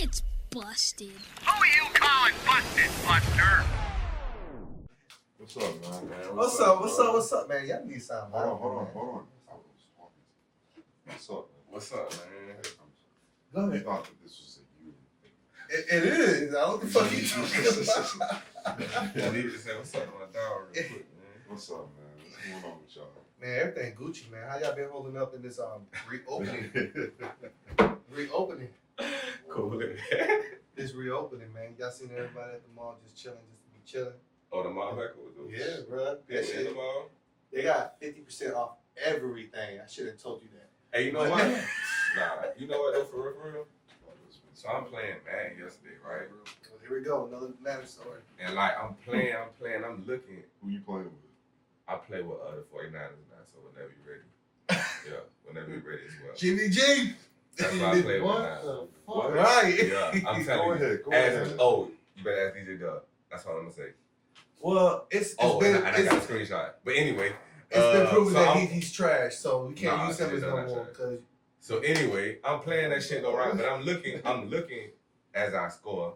It's busted. Who you calling busted, Buster? What's up, man? What's up, man? Y'all need something. Hold on. What's up, man? What's up, man? Go I ahead. thought that this was a you thing. It is. I don't know what the fuck you talking about. I need to say what's up to my dog real quick, man. What's up, man? What's going on with y'all? Man, everything Gucci, man. How y'all been holding up in this reopening? Reopening. Cool. This reopening, man. Y'all seen everybody at the mall just chilling, just to be chilling? Oh, the mall back with those. Yeah, bro. That People in shit. the mall. They got 50% off everything. I should have told you that. Hey, you know what? Nah, you know what though, for real? So I'm playing Madden yesterday, right? Well, here we go. Another Madden story. And like I'm playing, I'm looking. Who you playing with? I play with the 49ers now, so whenever you're ready. Yeah, whenever you're ready as well. Jimmy G. That's why I play with What now. the fuck? What? Right. Yeah, I'm telling you. Go ahead. Oh, you better ask DJ Dub. That's all I'm gonna say. Well, it's Oh, been and I got a screenshot. But anyway. it's been proven so that I'm- he's trash, so we can't Nah, use him he's as no not more. trash. Cause So anyway, I'm playing that shit though, right? But I'm looking as I score.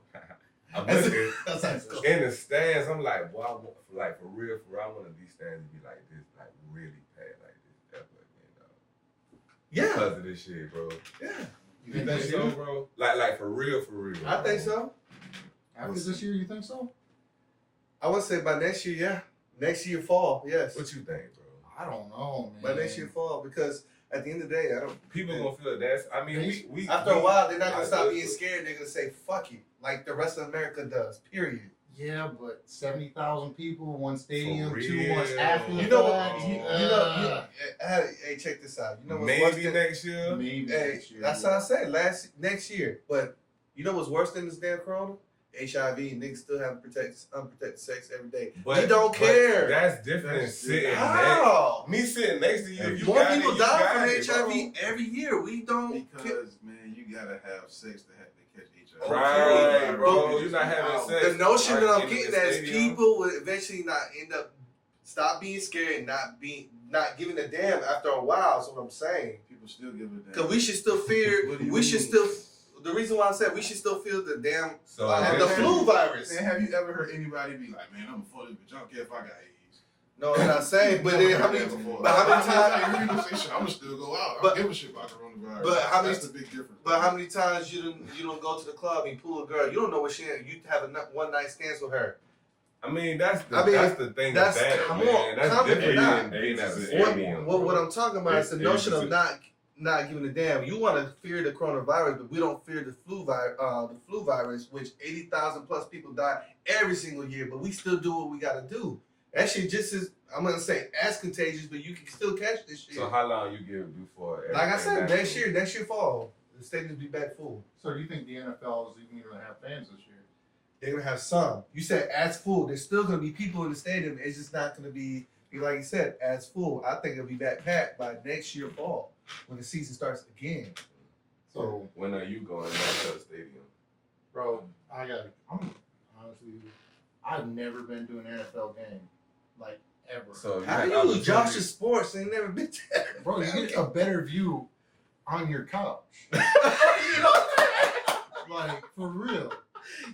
I'm looking that's how it's going. in the stands. I'm like, boy, for real, I want these stands to be like this, like really bad, like this. That's what, Yeah, because of this shit, bro. yeah. You think so, bro? Like for real. I think so. After this year, you think so? I would say by next year, yeah. Next year fall, yes. What you think, bro? I don't know, man. By next year fall, because at the end of the day, I don't. People gonna feel that's. I mean, we After a while, they're not gonna like, stop look, being scared. They're gonna say "fuck you," like the rest of America does. Period. Yeah, but 70,000 people, one stadium, For 2 months real. after the You know fact. what? Hey, check this out. You know what's worse maybe than next year. Maybe Hey, next year. that's how I said next year. But you know what's worse than this damn corona? HIV. Niggas still have unprotected sex every day. But you don't care. That's different than sitting next. How? Me sitting next to you. If you More got people it, you die got from it, HIV bro. every year. We don't. care. Because, man, you gotta have sex to catch HIV. Right, Okay, bro. but You're not having sex. The notion that I'm in the getting at is stadium. people will eventually not end up stop being scared and not giving a damn after a while. That's what I'm saying. People still give a damn. Because we should still fear. What do you We should mean? still. The reason why I said we should still feel the damn So the flu virus. Man, have you ever heard anybody be like, man, I'm full of bitch. I don't care if I got AIDS. No, I'm not saying. But then how many? But how many times? You gonna say shit? I'm gonna still go out. I But- don't give a shit about coronavirus. but how many- That's the big difference. But how many times you don't go to the club and pull a girl? You don't know what she. You have a one night stands with her. I mean, that's the thing. that's- That's bad, come man. on, That's come different on. than being at the What- stadium. What I'm talking about is the It- notion it's- of not giving a damn. You want to fear the coronavirus, but we don't fear the flu virus, which 80,000 plus people die every single year. But we still do what we got to do. That shit just is. I'm gonna say as contagious, but you can still catch this shit. So how long you give before? Like I said, everything next year fall, the stadiums be back full. So do you think the NFL is even going to have fans this year? They're gonna have some. You said as full. There's still gonna be people in the stadium. It's just not gonna be like you said as full. I think it'll be back packed by next year fall when the season starts again. So, When are you going back to the stadium? bro, I'm honestly, I've never been to an NFL game, like ever. So How had you, opportunity- Josh is sports ain't never been there. Bro, you get a better view on your couch. You know? Like, for real.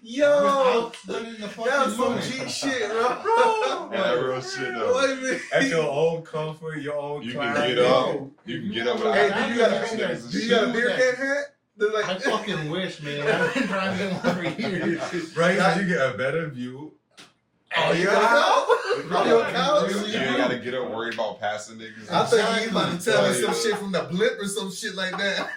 Yo, Without running the that fucking was some unit. G shit, bro. Yeah, that real shit though. Wait a minute. At your own comfort, your own You climate. can get up. You can get up. Hey, without- do you got Niggas do is you got a shit. beer can hat? They're like, I fucking wish, man. I've been driving one for years. Right, so you get a better view. oh, you got a couch? On your couch? You ain't gotta get up worried about passing niggas. I thought you about to tell me some Yeah. shit from the blip or some shit like that.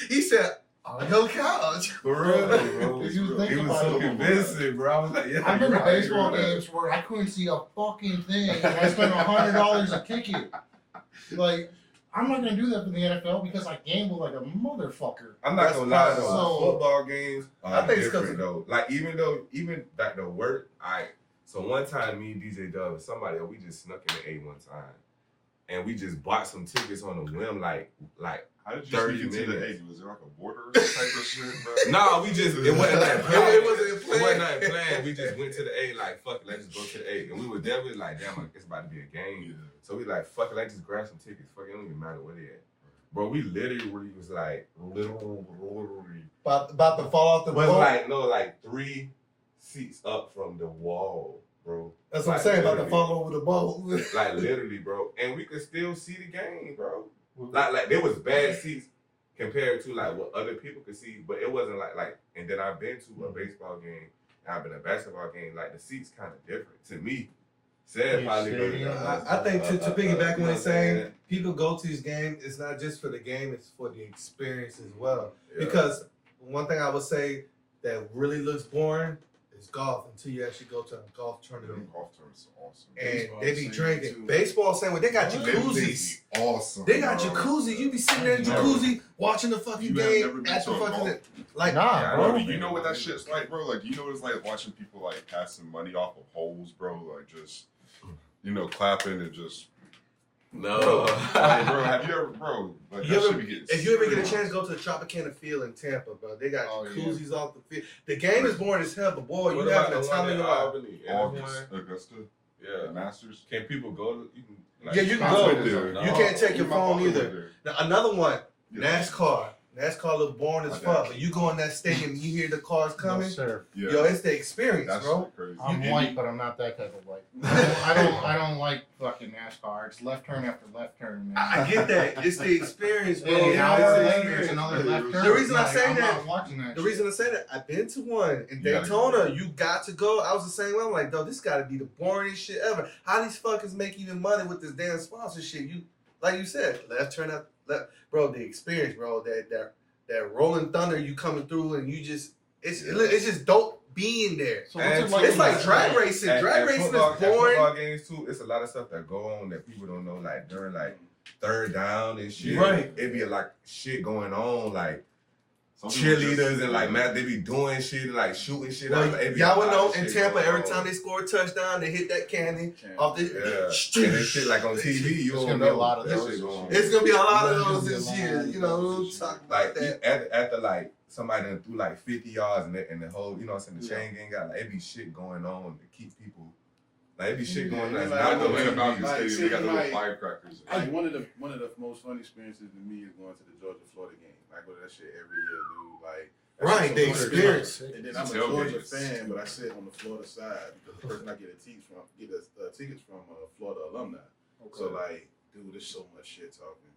He said, on your couch. For real, bro. If you think He was about so it, convincing, bro. I was like, yeah, I've been you're to right, baseball you're right. games where I couldn't see a fucking thing, and I spent $100 a ticket. Like, I'm not gonna do that for the NFL because I gamble like a motherfucker. I'm not gonna lie though. So- Football games are I think it's 'cause different though. Like even back to work, so one time me and DJ Dub and somebody else, we just snuck in the A one time, and we just bought some tickets on the whim, like How did you 30 sneak into the minutes. egg? Was it like a border type of shit, bro? no, we just it wasn't like planned. It wasn't planned. It wasn't like planned. We just went to the A like fuck it, let's just go to the A, and we were definitely like damn, like, it's about to be a game. Yeah. So we like fuck it, let's just grab some tickets. Fuck it, don't even matter where they at. Bro, we literally was like literally about to fall off the Was boat. like 3 seats up from the wall, bro. That's what I'm Like, saying, about to literally. fall over the boat. Like literally, bro. And we could still see the game, bro. Like there was bad seats compared to like what other people could see, but it wasn't like. And then I've been to a baseball game, and I've been to a basketball game. Like the seats kind of different to me. Said Yeah, probably. stadium. I think to piggyback you when know they're saying what I'm people go to these games, it's not just for the game, it's for the experience as well. Yeah. Because one thing I would say that really looks boring is golf until you actually go to a golf tournament. Golf tournaments are awesome. And Baseball they be same drinking. too. Baseball same way. They got What? jacuzzis. Awesome. They got bro. jacuzzis. You be sitting there in the jacuzzi watching the fucking You have never game been at the to a fucking golf? like Nah, Yeah, I bro. know. You know what that shit's like, bro? Like, you know what it's like watching people like passing money off of holes, bro? Like, just, clapping and just. No. Like, bro, have you ever, bro? Like, You that ever- shit be getting if you ever get a serious. chance, go to the Tropicana Field in Tampa, bro. They got Oh, yeah. jacuzzis off the field. The game is boring as hell, but boy, What you about having the a time one of in your life. Albany? Augusta, Yeah. Masters. Can people go to? You can. Like, Yeah, you can I go. went there. No. You can't take your My phone father either. went there. Now, another one, Yeah. NASCAR. NASCAR look boring as Okay. fuck, but you go in that stadium and you hear the cars No, coming. sir. Yeah. Yo, it's the experience, That's bro. shit crazy. I'm And white, but I'm not that type of white. I don't like fucking NASCAR. It's left turn after left turn, man. I get that. It's the experience, bro. Hey, You know hours what I'm later, saying? it's another left turn. The reason I Like, say I'm that- not watching that. The shit. reason I say that, I've been to one in You gotta Daytona. go. You got to go. I was the same way. I'm like, though, this got to be the boringest shit ever. How these fuckers make even money with this damn sponsorship? You, like you said, left turn up, left, bro. The experience, bro. That rolling thunder, you coming through, and you just, it's just dope being there. So what's it And like? It's in like the- drag racing. Drag racing football, is boring. At football games too, it's a lot of stuff that go on that people don't know. Like during like third down and shit, Right. It be like shit going on, like Some people cheerleaders just- and like man, they be doing shit and like shooting shit. Well, out. It be y'all a would lot know of in shit Tampa, going every on. time they score a touchdown, they hit that cannon Cannon. off the. Yeah, and this shit like on TV, you It's don't gonna know be a lot of that those. shit going on. It's gonna be a lot of It's gonna those be a this lot year. of You know, we'll those. talk about Like that. after like somebody done threw like 50 yards and the whole, you know what I'm saying, the Yeah. chain gang got like it be shit going on to keep people. Like it be shit going Yeah, on. like, Not I know the man about TV. this Like, stadium. They got the little like- firecrackers. Like one of the most fun experiences to me is going to the Georgia Florida game. I go to that shit every year, dude. Like that Right, shit's the so much experience. fun. And then I'm a Tailgates. Georgia fan, but I sit on the Florida side because the person I get tickets from Florida alumni. So like, dude, there's so much shit talking.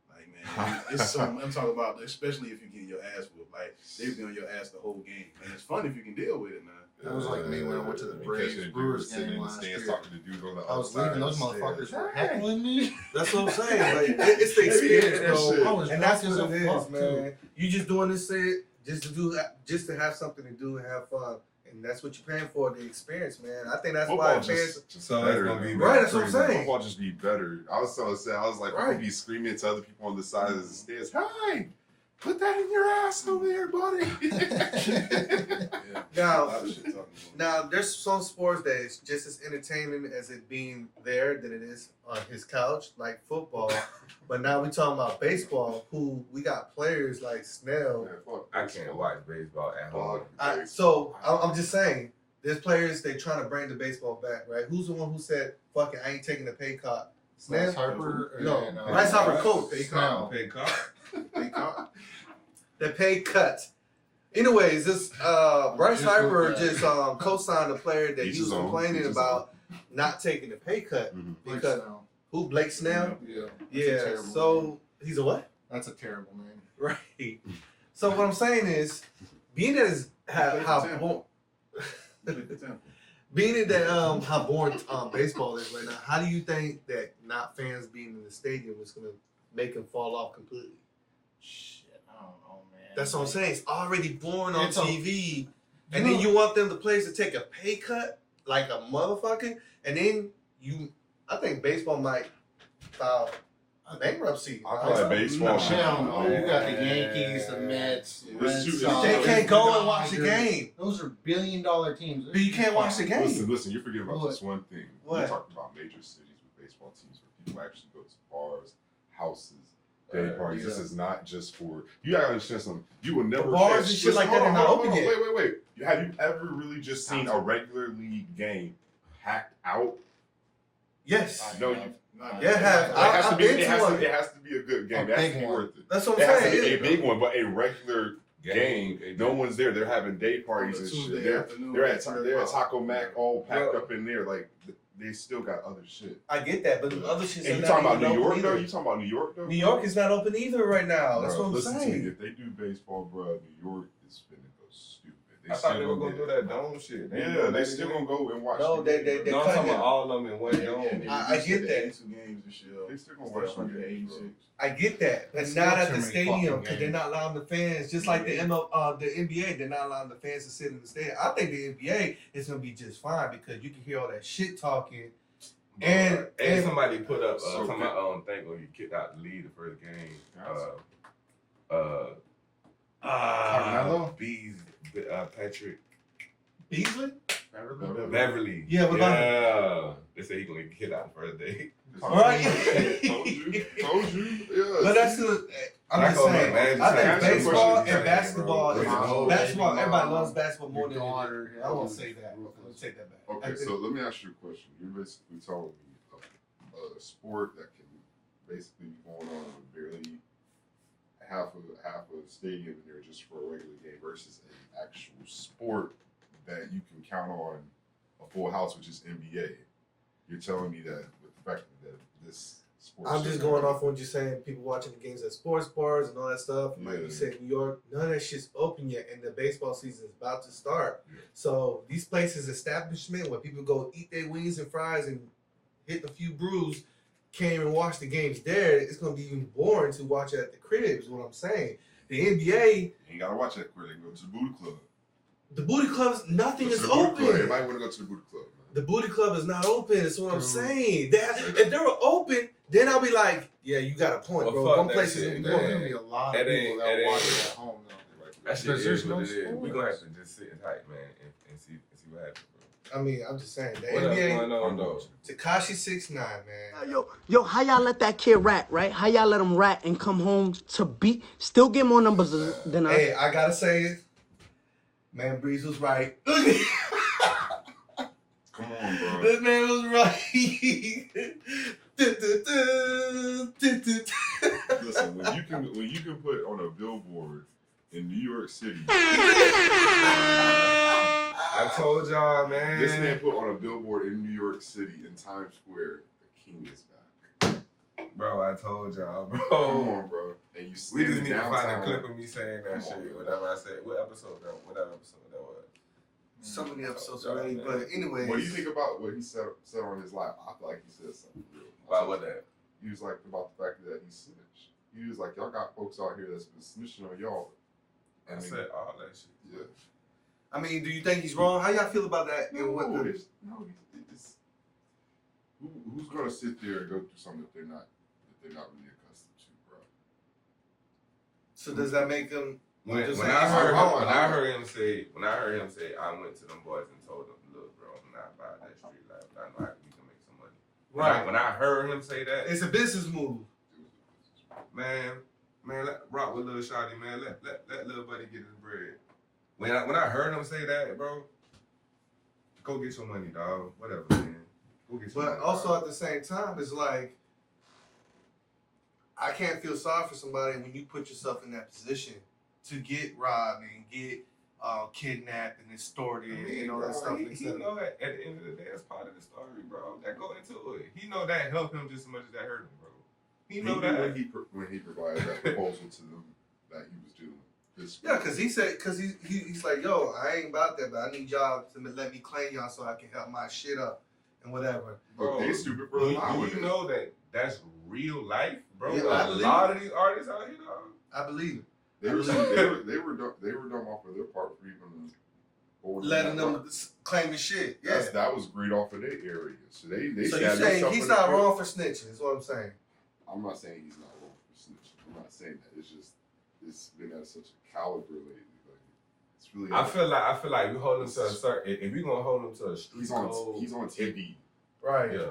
Like man, it's so I'm talking about, especially if you get your ass whooped. Like they be on your ass the whole game, and it's fun if you can deal with it now. That was like me when I went to the You Braves catch that dude Brewers sitting game in the last stands year. talking to dudes on the I was other leaving, those side of the motherfuckers stands. were heckling me. That's what I'm saying. Like it's the experience, Yeah, bro. shit. I was And that's drunk what as it a is, fuck, man. You just doing this shit just to have something to do and have fun, and that's what you're paying for, the experience, man. I think that's why Football fans. just So better. it's gonna be man. Right, that's what I'm crazy. saying. Football just be better. I was so sad. I was like, Right. people be screaming to other people on the side of the stairs. Hey, put that in your ass over there, buddy. Yeah, Now- a lot of shit talking. Now, there's some sports that is just as entertaining as it being there than it is on his couch, like football. But now we talking about baseball, who we got players like Snell. Man, fuck I can't watch baseball at home. Fuck. So I'm just saying, there's players they trying to bring the baseball back, right? Who's the one who said, "Fuck it, I ain't taking the pay cut"? Bryce Snell. Harper. No, and, Bryce Harper coach. Snell. Pay car. They caught. The pay cut. Anyways, this Bryce Just Harper look at- just co-signed a player that Each he his was own, complaining each his about not taking the pay cut Mhm. Bryce because Snell. who? Blake Snell. Yeah. That's a Yeah. terrible So name. he's a what? That's a terrible name. Right. So what I'm saying is, being as how being that how boring baseball is right now, how do you think that not fans being in the stadium is gonna make him fall off completely? Shit, I don't know, man. That's what I'm saying. It's already boring on It's a- TV, and then you want them the players to take a pay cut like a motherfucker, and then I think baseball might file a bankruptcy. I feel like baseball should. Hell no. You got the Yankees, the Mets, Yeah. Red It's too- Sox. They can't go and watch the Dodgers. game, Those are billion-dollar teams. but you can't watch the game. Listen, you're forgetting about What? this one thing. What? We're talking about major cities with baseball teams where people actually go to bars, houses, day parties. This yeah. is not just for you. Gotta understand something. You will never bars catch- and shit like that hold are on, not hold on, open hold yet. on. Wait. Have you ever really just seen a regular league game hacked out? Yes, No, Yeah, have. It has to I've be. been to one. It has to be a good game. A It has big to be one. worth it. That's what It I'm has to be saying. a big one, but a regular game. No one's there. They're having day parties and shit. They're at Taco Mac all packed up in there. Like they still got other shit. I get that, but the other shit. And you talking about New York though? You talking about New York though? New York is not open either right now. That's what I'm listen saying. to me. If they do baseball, bro, New York is finna go stupid. I thought they were gonna do that dome shit. They still gonna go and watch. No, they No, I'm talking about all of them in one dome. I get that. 82 games this year. They still gonna watch 186. I get that, but That's not still at too the many stadium fucking because they're games. not allowing the fans, just like the NBA, they're not allowing the fans to sit in the stadium. I think the NBA is gonna be just fine because you can hear all that shit talking. And somebody put up So talking about thing where you kicked out the lead the first game. Carmelo? Bees, Patrick Beasley? Beverly. Yeah, what about yeah. They say he gonna get kicked out the first day. Right. Told you. Yeah. But that's the. I'm just saying. I think baseball and basketball. Basketball. Everybody loves basketball more than. I won't say that. Let's take that back. Okay, so let me ask you a question. You're basically telling me a sport that can basically be going on with barely half a stadium in there just for a regular game versus an actual sport that you can count on a full house, which is NBA. You're telling me that with the fact that this sport. I'm just going off on what you're saying. People watching the games at sports bars and all that stuff. Like you said, New York, none of that shit's open yet, and the baseball season is about to start. Yeah. So these places, establishment where people go eat their wings and fries and hit a few brews, can't even watch the games there. It's gonna be even boring to watch at the crib. Is what I'm saying. The NBA, You gotta watch that quick. They go to the booty club. the booty clubs, nothing Go to is the booty open. club. Everybody want to go to the booty club. Man. The booty club is not open. That's what I'm saying. If they were open, then I'll be like, yeah, you got a point, Well, bro. fuck One that place shit, is There's man. gonna be a lot of That people that ain't- watch it at home though. That shit Because there's is no what it is. sports. We gonna have to just sit tight, man, and see what happens, bro. I mean, I'm just saying. The What else NBA, going on though? Tekashi 6ix9ine, man. Yo, how y'all let that kid rat, right? How y'all let him rat and come home to beat, still get more numbers than us? Hey, I gotta say it. Man, Breeze was right. Come on, bro. This man was right. Listen, when you can put on a billboard in New York City, I told y'all, man. this man put on a billboard in New York City in Times Square, the king is back. Bro, I told y'all, bro. Come on, bro. And you We just standing need to find a downtown. clip of me saying that Come shit. on, bro. Whatever I said. What episode that was. So many episodes already, but anyways. What do you think about what he said on his live? I feel like he said something real. About what that? He was like about the fact that he snitched. He was like, y'all got folks out here that's been snitching on y'all. I said all that shit. Yeah. I mean, do you think he's wrong? How y'all feel about that? No, it's who's gonna sit there and go through something that they're not really accustomed to, bro? So does that make him? When I Just heard saying, him say, I went to them boys and told them, look, bro, I'm not about that street life, but I know we can make some money. Right. When I heard him say that, It's a business move. man, let rock with little shawty, man. Let little buddy get his bread. When I heard him say that, bro, go get your money, dog. Whatever, man. Go get your money. But also dog. at the same time, it's like I can't feel sorry for somebody when you put yourself in that position to get robbed and get kidnapped and extorted and all that stuff. He know that at the end of the day, that's part of the story, bro. That go into it. He know that helped him just as much as that hurt him, bro. He know that. when he provided that proposal to them that he was doing. Yeah, because he said, he's like, yo, I ain't about that, but I need y'all to let me claim y'all so I can help my shit up and whatever. But they stupid for allowing you it. know that that's real life, bro. Yeah, I a believe lot of these artists out here, dog. I believe it. They were dumb off of their part for even Letting them claim the shit. Yeah. That was greed off of their area. So they So stabbed you're saying themselves he's in the not foot. wrong for snitching, is what I'm saying. I'm not saying he's not wrong for snitching. I'm not saying that. It's just it's been at such a caliber lately. Like it's really. I feel like we hold him to a certain. If we gonna hold him to a street he's on TV. Right. Yeah.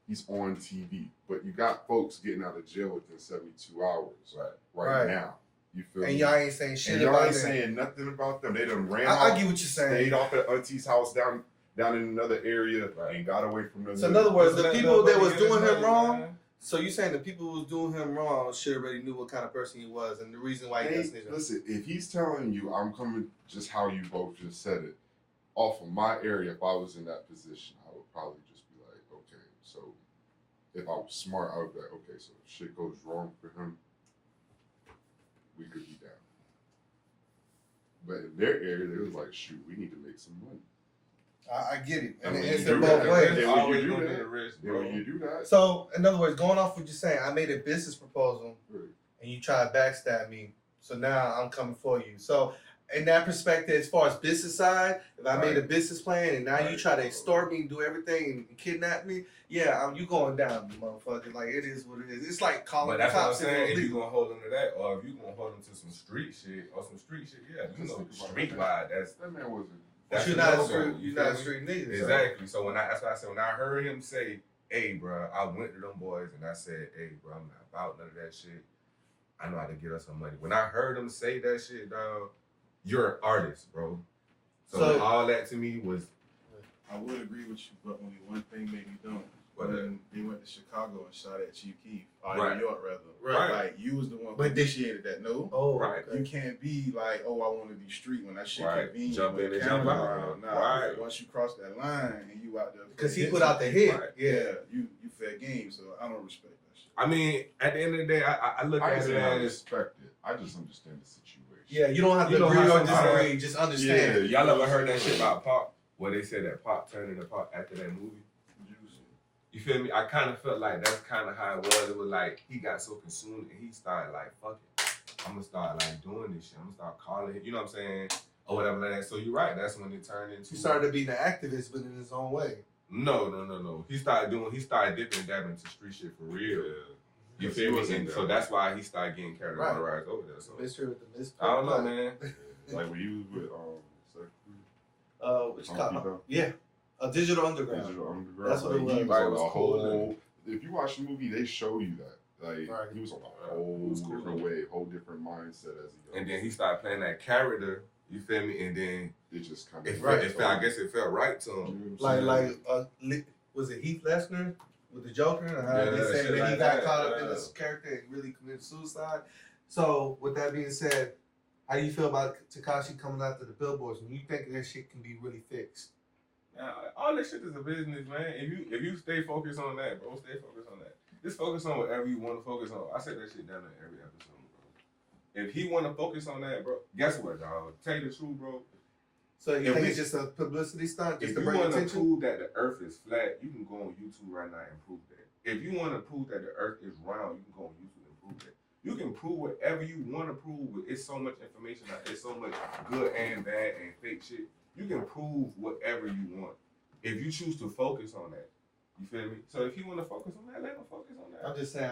He's on TV, but you got folks getting out of jail within 72 hours Right. now. You feel And me? y'all ain't saying shit And y'all about ain't that. saying nothing about them. They done ran I off, get what you're saying. stayed off at auntie's house down in another area Right. and got away from the. So in other words, the Let people that nobody was get his doing him money, wrong, man. So you saying the people who was doing him wrong should already knew what kind of person he was and the reason why he got snitched on. Listen, if he's telling you I'm coming, just how you both just said it, off of my area, if I was in that position, I would probably just be like, okay, so if I was smart, I would be like, okay, so if shit goes wrong for him, we could be down. But in their area, they was like, shoot, we need to make some money. I get it. And And it's when in you do both that, ways. then when Always you do gonna be that, the risk, then bro. when you do that, So, in other words, going off what you're saying, I made a business proposal right. and you try to backstab me. So now I'm coming for you. So in that perspective, as far as business side, if I made a business plan and now you Right. try to extort me and do everything and kidnap me, yeah, you going down, motherfucker. Like, it is what it is. It's like calling But the that's what I'm cops. saying. If you illegal. gonna hold them to that, or if you gonna hold them to some street shit, yeah, you know, street wide. That man wasn't. That's You're a not a no-go, street, you you're feel not a me? street nigga. so- Exactly. So that's why I said when I heard him say, "Hey, bro," I went to them boys and I said, "Hey, bro, I'm not about none of that shit. I know how to get us some money." When I heard him say that shit, dog, you're an artist, bro. So all that to me was I would agree with you, but only one thing made me dumb. What When they went to Chicago and shot at Chief Keef, or Right. New York rather. Right. Like, you was the one who But they- initiated that. No. Oh, Right. okay. You can't be like, oh, I want to be street when that shit Right. convenient. Jump when in the and jump camera out. around. Nah, Right. once you cross that line and you out there. Because he for put out the hit. Right. Yeah. you fair game, so I don't respect that shit. I mean, at the end of the day, I look I at it say I as respect it. I just understand the situation. Yeah, you don't have to You know agree how or sometimes- disagree. Just understand. Yeah, y'all you ever know heard what I'm that shit saying? about Pop? Where they said that Pop turned into Pop after that movie. You feel me? I kind of felt like that's kind of how it was. It was like he got so consumed and he started like, fuck it. I'm going to start like doing this shit. I'm going to start calling it, you know what I'm saying? Or whatever like that. So you're right. That's when it turned into. He started being an activist, but in his own way. No. He started dipping and dabbing into street shit for real. Yeah. You Yes, feel he me? was in And there. so that's why he started getting carried Right. on the rise over there. So Mr. with the Miss. I don't know, man. Like when you was with Sector, Which Funky called? Dog. Yeah. A Digital Underground. Digital Underground. That's what it like, he was. was Right, on it was a cool, whole. If you watch the movie, they show you that. Like Right. he was on a It whole was cool. different way, whole different mindset as a young. And then he started playing that character. You feel me? And then It just kind it of felt, I guess it felt right to him. Was it Heath Ledger with the Joker? And how Yeah, they said shit that he like got that, caught up in yeah. this character and really committed suicide. So, with that being said, how do you feel about Tekashi coming after the billboards? And you think that shit can be really fixed? Now, all this shit is a business, man. If you stay focused on that, bro, stay focused on that. Just focus on whatever you want to focus on. I said that shit down in every episode, bro. If he want to focus on that, bro, guess what, dog? Tell you the truth, bro. So, you If think we- it's just a publicity stunt? Just If to you bring want to attention? prove that the Earth is flat, you can go on YouTube right now and prove that. If you want to prove that the Earth is round, you can go on YouTube and prove that. You can prove whatever you want to prove. It's so much information out there, so much good and bad and fake shit. You can prove whatever you want if you choose to focus on that. You feel me? So if you want to focus on that, let him focus on that. I'm just saying,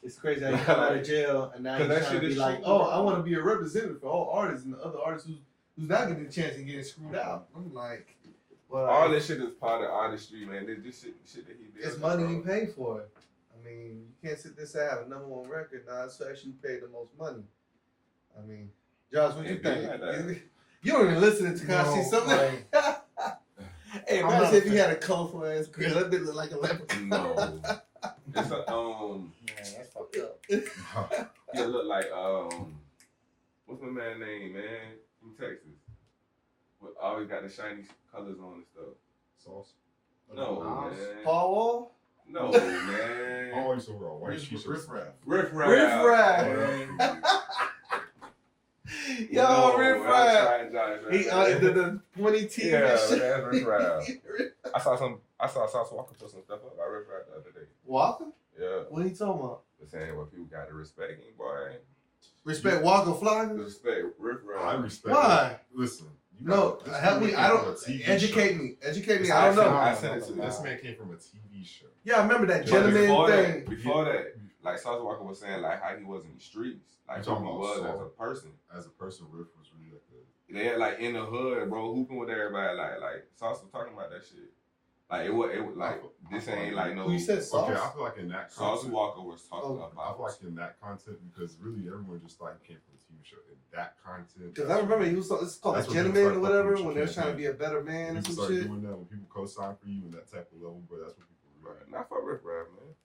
it's crazy how you come out of jail and now 'Cause you're that trying to shit be is like, true, oh, bro. I want to be a representative for all artists and the other artists who's not getting a chance and getting screwed out. I'm like, well, All this shit is part of artistry, man. This shit that he did. it's money you pay for it. I mean, you can't sit there and say I have a #1 record. Now it's actually paid the most money. I mean, Josh, what you It be think? like that. You don't even listen to Tekashi. No, Something. like- Hey, I'm imagine not if a he fan. had a colorful ass grill. That bitch look like a leprechaun. No. It's a Man, that's fucked up. He look like what's my man name, man? From Texas. With always got the shiny colors on and stuff. sauce. No, Nas? man. Paul Wall? No, man. Always over a white Riff t-shirt. Raff. Riff Raff. Riff Raff. man. Yo, No, Riff man, Raff. I'm trying, Josh, He man. the pointy teeth Yeah, and shit. that's Riff Raff. I saw Sauce Walker put some stuff up about Riff Raff the other day. Walker? Yeah. What are you talking about? But saying what people got to respect him, boy. Respect Walker Flocka? Respect Riff I Raff. respect. Why? it. Listen. You No, this help man me. came I from don't. a TV Educate show. me. Educate me. I don't know. I sent it to This you. man came from a TV show. Yeah, I remember that But gentleman thing. before that, like Sauce Walker was saying, like how he was in the streets, like You who talking he about was Saul? as a person. As a person, Riff was really like a. They had like in the hood, bro, hooping with everybody. Like Sauce was talking about that shit. Like it was like this ain't like no. Who you said Sauce? Okay, I feel like in that Sauce content, Walker was talking Oh, I about. feel like in that content because really everyone just like came from the TV show. In that content, Because I remember he was. It's called That's a what people gentleman start or whatever fucking when with they're you, trying to man. be a better man or When some people start shit. doing that when people co-sign for you and that type of level, but that's what people really. Not for Riff Raff, man.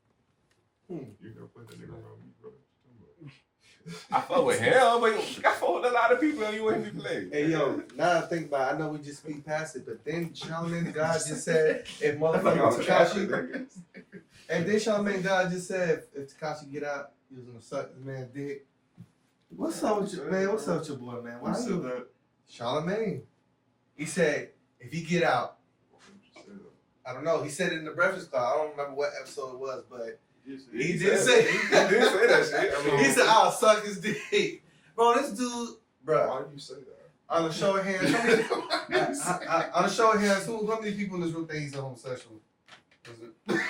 You never put that nigga around me, bro. I fuck with him, but I fuck with a lot of people and you ain't me play. Hey yo, now I think about it, I know we just speak past it, but then Charlamagne God just said if motherfucker Tekashi, and then Charlamagne God just said if Tekashi get out, he was gonna suck this man's dick. What's up with you, man? What's up with your boy, man? Why Who said you that? Charlamagne? He said if he get out, I don't know. He said it in the Breakfast Club. I don't remember what episode it was, but he did say that shit. I mean, he said I'll suck his dick, bro. This dude, bro. Why do you say that? On a show of hands, on a show of hands, how many people in this room think he's a homosexual? Is it?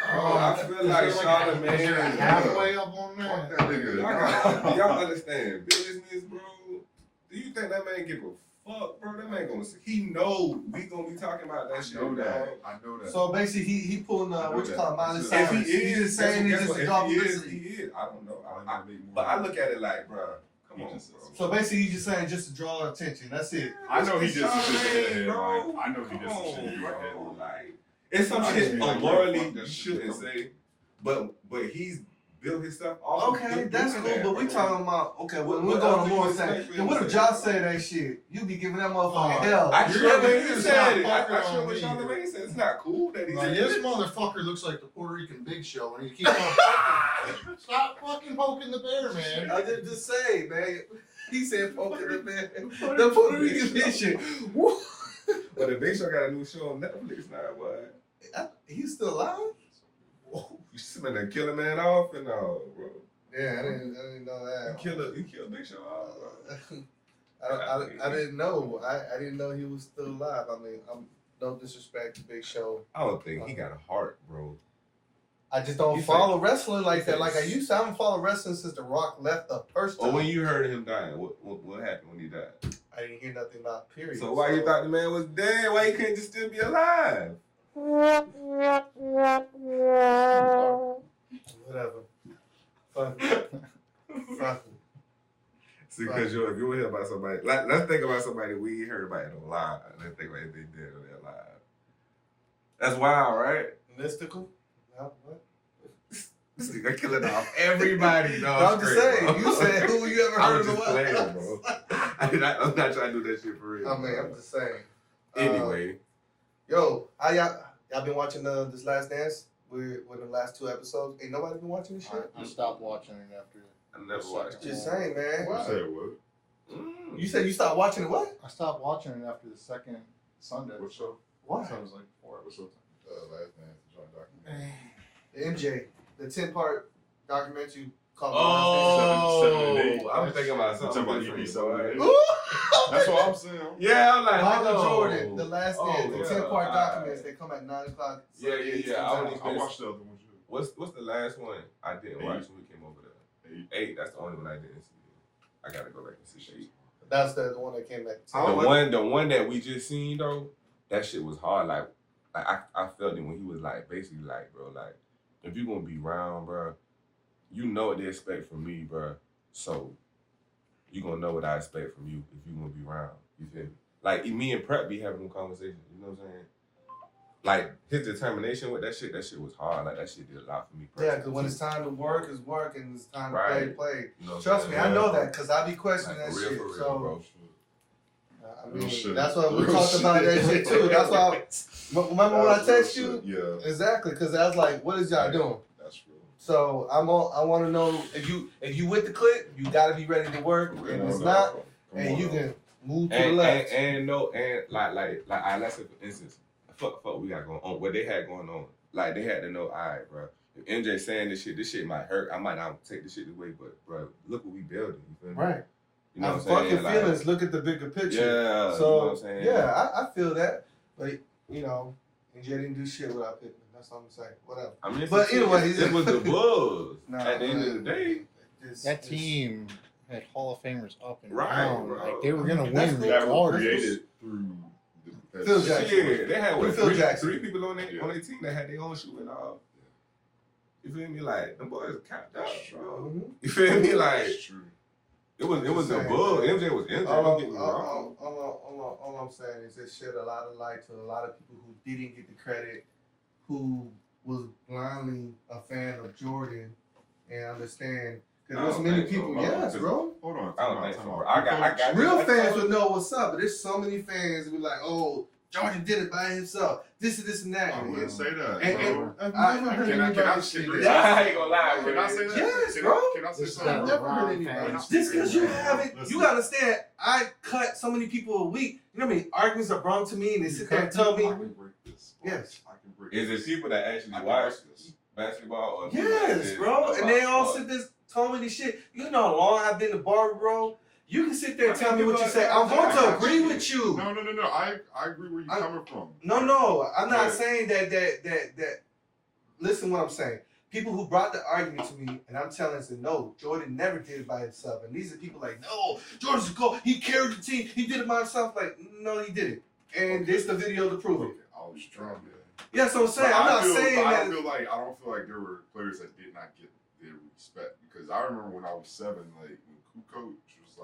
I feel like Charlamagne halfway up on Fuck that. that nigga. Y'all understand business, bro? Do you think that man give a fuck, bro? That man gonna. He know we gonna be talking about that I shit. know dog. that. I know that. So basically, he pulling I know what you that. call it, Miley If If Cyrus. he He's is, just saying guess he's what? just a If he publicity. is. I don't know. I make more But I money. look at it like, bro, come on, bro. So basically, he's just saying just to draw attention. That's it. I know he did some shit to Charlamagne, the head. bro. Like, I know he did some shit to Come the on, head. bro. Like, it's some I shit just be like, morally fuck that you shit. shouldn't say, but he's built his stuff off. Okay, of that's doing cool. that, But we bro. talking about when we're What going else to do more you thing. expect Then what if me to Josh say? say that shit? You be giving that motherfucker hell. I You're sure gonna when be you the said it. fucker I sure on when me. Charlamagne said it's not cool that he Like, said this it. motherfucker looks like the Puerto Rican Big Show, and he keeps on poking. Stop fucking poking the bear, man. I just say, man. He said poking the man. The Puerto Rican shit. Woo. But the Big Show got a new show on Netflix now. What? He's still alive? Whoa, you spent to kill a man off and all, bro. Yeah, I didn't know that. You killed Big Show off, bro. I didn't know. I didn't know he was still alive. I mean, I'm no disrespect to Big Show. I don't think he got a heart, bro. I just don't He's follow wrestling like he's that. like- Like I used to. I haven't followed wrestling since The Rock left the first Or time. when you heard him dying, what happened when he died? I didn't hear nothing about it, period. So why you thought the man was dead? Why he couldn't just still be alive? Whatever. Fuck it. Fuck it. See, because if you hear about somebody, let's think about somebody we heard about it alive. Let's think about if they dead or they're alive. That's wild, right? Mystical? No, what? This nigga killing off everybody, dog. I'm just saying. You said who you ever I heard was of just what? playing, bro. I'm not trying to do that shit for real. I mean, I'm just saying. Anyway, Yo, how y'all been watching this Last Dance? We're the last 2 episodes. Ain't nobody been watching this shit? I stopped watching it after. I never watched it. Just saying, man. You said what? Mm. You said you stopped watching it. What? I stopped watching it after the second Sunday. What show? Why? So I was like, What's up? Last Dance, the joint documentary. The MJ, the 10-part documentary called Oh, Seven and eight. I'm thinking about You something talking about different, EP 7 and boy. 8? The Last Dance. That's what I'm saying. Yeah, I'm like, Michael oh. Jordan, The Last Dance, the Oh, 10-part yeah. documents. They come at 9 o'clock. Yeah. I only- I watched the other one too. What's the last one I didn't 8. watch when we came over there? 8. That's the only one I didn't see. I gotta go back and see 8. That's the one that came back. The one that we just seen though, that shit was hard. Like I felt it when he was like basically like, bro, like if you gonna be round, bro, you know what they expect from me, bro. So you gonna know what I expect from you if you gonna be round. You feel me? Like me and Prep be having them conversations. You know what I'm saying? Like his determination with that shit was hard. Like that shit did a lot for me. Yeah, because when it's time to work, it's work, and it's time to Right. play. You know what I'm Trust me, saying? I know that because I be questioning Like, that for real, shit. for real, So bro. I Real mean, shit. that's why we Real talked about shit. that shit too. That's why. Remember when I text you? Yeah, Exactly, because I was like, "What is y'all doing?" that's real. So I want to know if you with the clip, you got to be ready to work, For and real, it's no, not, Come and on, you no. can move to the left. And let's say for instance, fuck we got going on. What they had going on, like they had to know, all right, bro. If MJ saying this shit might hurt. I might not take this shit away, but bro, look what we building. You feel me? Right. You know I what I'm fuck saying? your Like, feelings. Look at the bigger picture. yeah. So you know what I'm saying? yeah, I feel that, but you know, NJ didn't do shit without Pittman. That's all I'm saying. Whatever. I mean, But anyway, it was the Bulls. Nah, At the end of the man. day, that team had Hall of Famers up and Right, down. bro. Like they were gonna That's win cool. That was regardless. created through the Phil Jackson. shit, they had what, Phil Jackson. three people on their Yeah. on their team that had their own shoe and all. You feel me? Like them boys capped out, bro. Mhm. You feel me? Like That's true. it was the Saying, Bulls. man. MJ was MJ. Don't get me wrong. All I'm saying is it shed a lot of light to a lot of people who didn't get the credit, who was blindly a fan of Jordan and understand. I Because there's don't many think so, people, bro. yes, bro. Hold on. I don't think so, bro. I got Real you. fans would know what's up, but there's so many fans who be like, oh, Jordan did it by himself. This and that. I wouldn't say that, And- bro. I've never heard Can I anybody say can that. I ain't gonna lie, bro. Can I say that? Yes, Can bro. Can I say This is something? that Never heard LeBron anybody. fan. Just because you haven't, Listen. you gotta understand, I cut so many people a week. You know how many arguments are brought to me and they sit there and tell me, I can break this. Yes. I can break Is this. it people that actually I can watch break this. basketball? Or yes, bro. And they all sit there told me this shit. You know how long I've been to Barber, bro? You can sit there and tell me what you say. I'm going to agree with you. No. I agree where you're coming from. No. I'm not Right. saying that. Listen, what I'm saying. People who brought the argument to me, and I'm telling them, no, Jordan never did it by himself. And these are people like, no, Jordan's a goal. He carried the team. He did it by himself. Like, no, he didn't. And there's the video to prove it. Okay, I was strong. Yeah, so I'm saying, I'm not saying I that. don't feel like there were players that did not get their respect, because I remember when I was 7, like when Kukoc was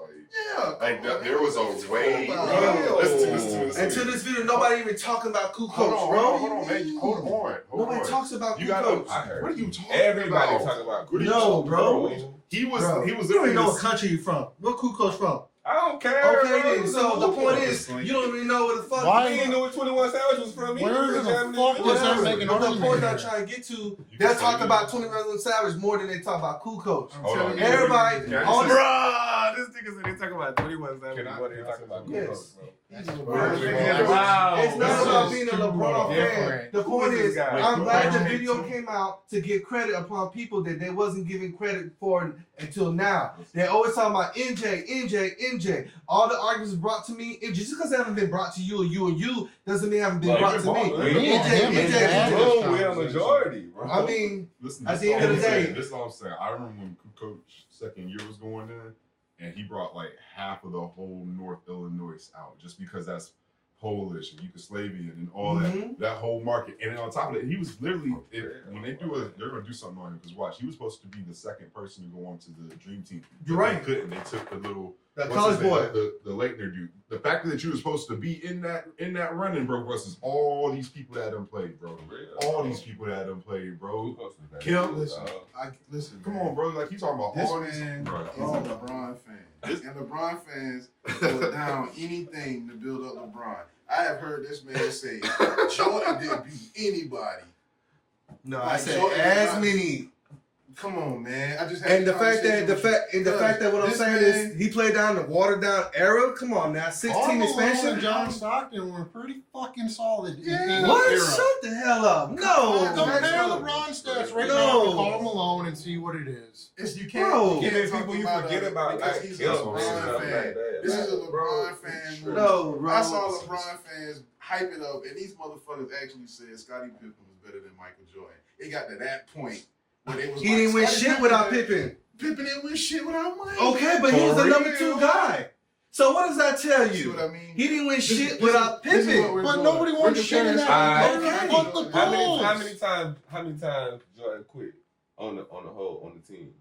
like, there was a way. Listen And to this video, nobody even talking about Kukoc, Hold bro. on, man. Hold on. Nobody talks about You Kukoc. I heard. What are you talking Everybody about? talk about. What are you No, talking bro. about? He was Bro, he was You don't even know literally what country you from. Where Kukoc from? I don't care. Okay, bro. then. So the point is, you don't even know where the fuck. Why- He didn't know where 21 Savage was from. He Where was the Japanese. fuck does that Whatever. make an But the argument point I'm here? trying to get to, You they're can say talking that. about 21 Savage more than they talk about Kukoc. Hold on. Everybody, Can I all say- Bruh, this nigga said they talking about 21 Savage. Can I- What they can I talking say about? something? Yes. He's a Bro, LeBron it's fan. Wow. It's not This about is being a too LeBron fan. different. The Who point is this is, guy? I'm glad the LeBron video too. came out to give credit upon people that they wasn't giving credit for until now. They always talking about MJ. All the arguments brought to me, and just because they haven't been brought to you and you doesn't mean they haven't been Like, brought to me. we Me and him and Dad. Bro, we're a majority, bro. I mean, Listen, At this the is end all of the I'm day- saying. This is all I'm saying. I remember when Coach's second year was going in, and he brought like half of the whole North Illinois out, just because that's Polish and Yugoslavian and all Mhm. that whole market. And then on top of it, he was literally, when they do it, they're gonna do something on him. Because watch, he was supposed to be the second person to go on to the Dream Team. You're But right. They couldn't. They took the little the what's college his name? boy. the Leitner dude. The fact that you were supposed to be in that running, bro, versus all these people that done played, bro. All these people that done played, bro. Kim, Listen, listen. Come man. on, bro. Like he's talking about This all these, man bro. is a LeBron fan, and LeBron fans put down anything to build up LeBron. I have heard this man say Jordan didn't beat anybody. No, Like, I said Jordan as not- many. Come on, man. I just had And a the fact that conversation with what I'm This saying man- is he played down the watered down era. Come on now, 16 Karl Malone and expansion. John Stockton were pretty fucking solid. in that What? era. Shut the hell up! No, Compare man. LeBron stats right No. now to Karl Malone and see what it is. It's, you can't, Bro. you can't Even talk people you about forget about, because like, he's a Kim, LeBron stuff fan. like that. This is a Like, LeBron fan. movie. No, bro. I saw LeBron fans hype it up, and these motherfuckers actually said Scottie Pippen was better than Michael Jordan. It got to that point where they was He like, didn't win Scottie shit without Pippen. Pippen. Pippen didn't win shit without Mike. Okay, but he was the For number real? 2 guy. So what does that tell See you? what I mean? He didn't win This- shit this without is- this is what Pippen. we're But doing. nobody won We're shit in that. Alright. Fuck the Bulls. How many times Jordan quit on the team?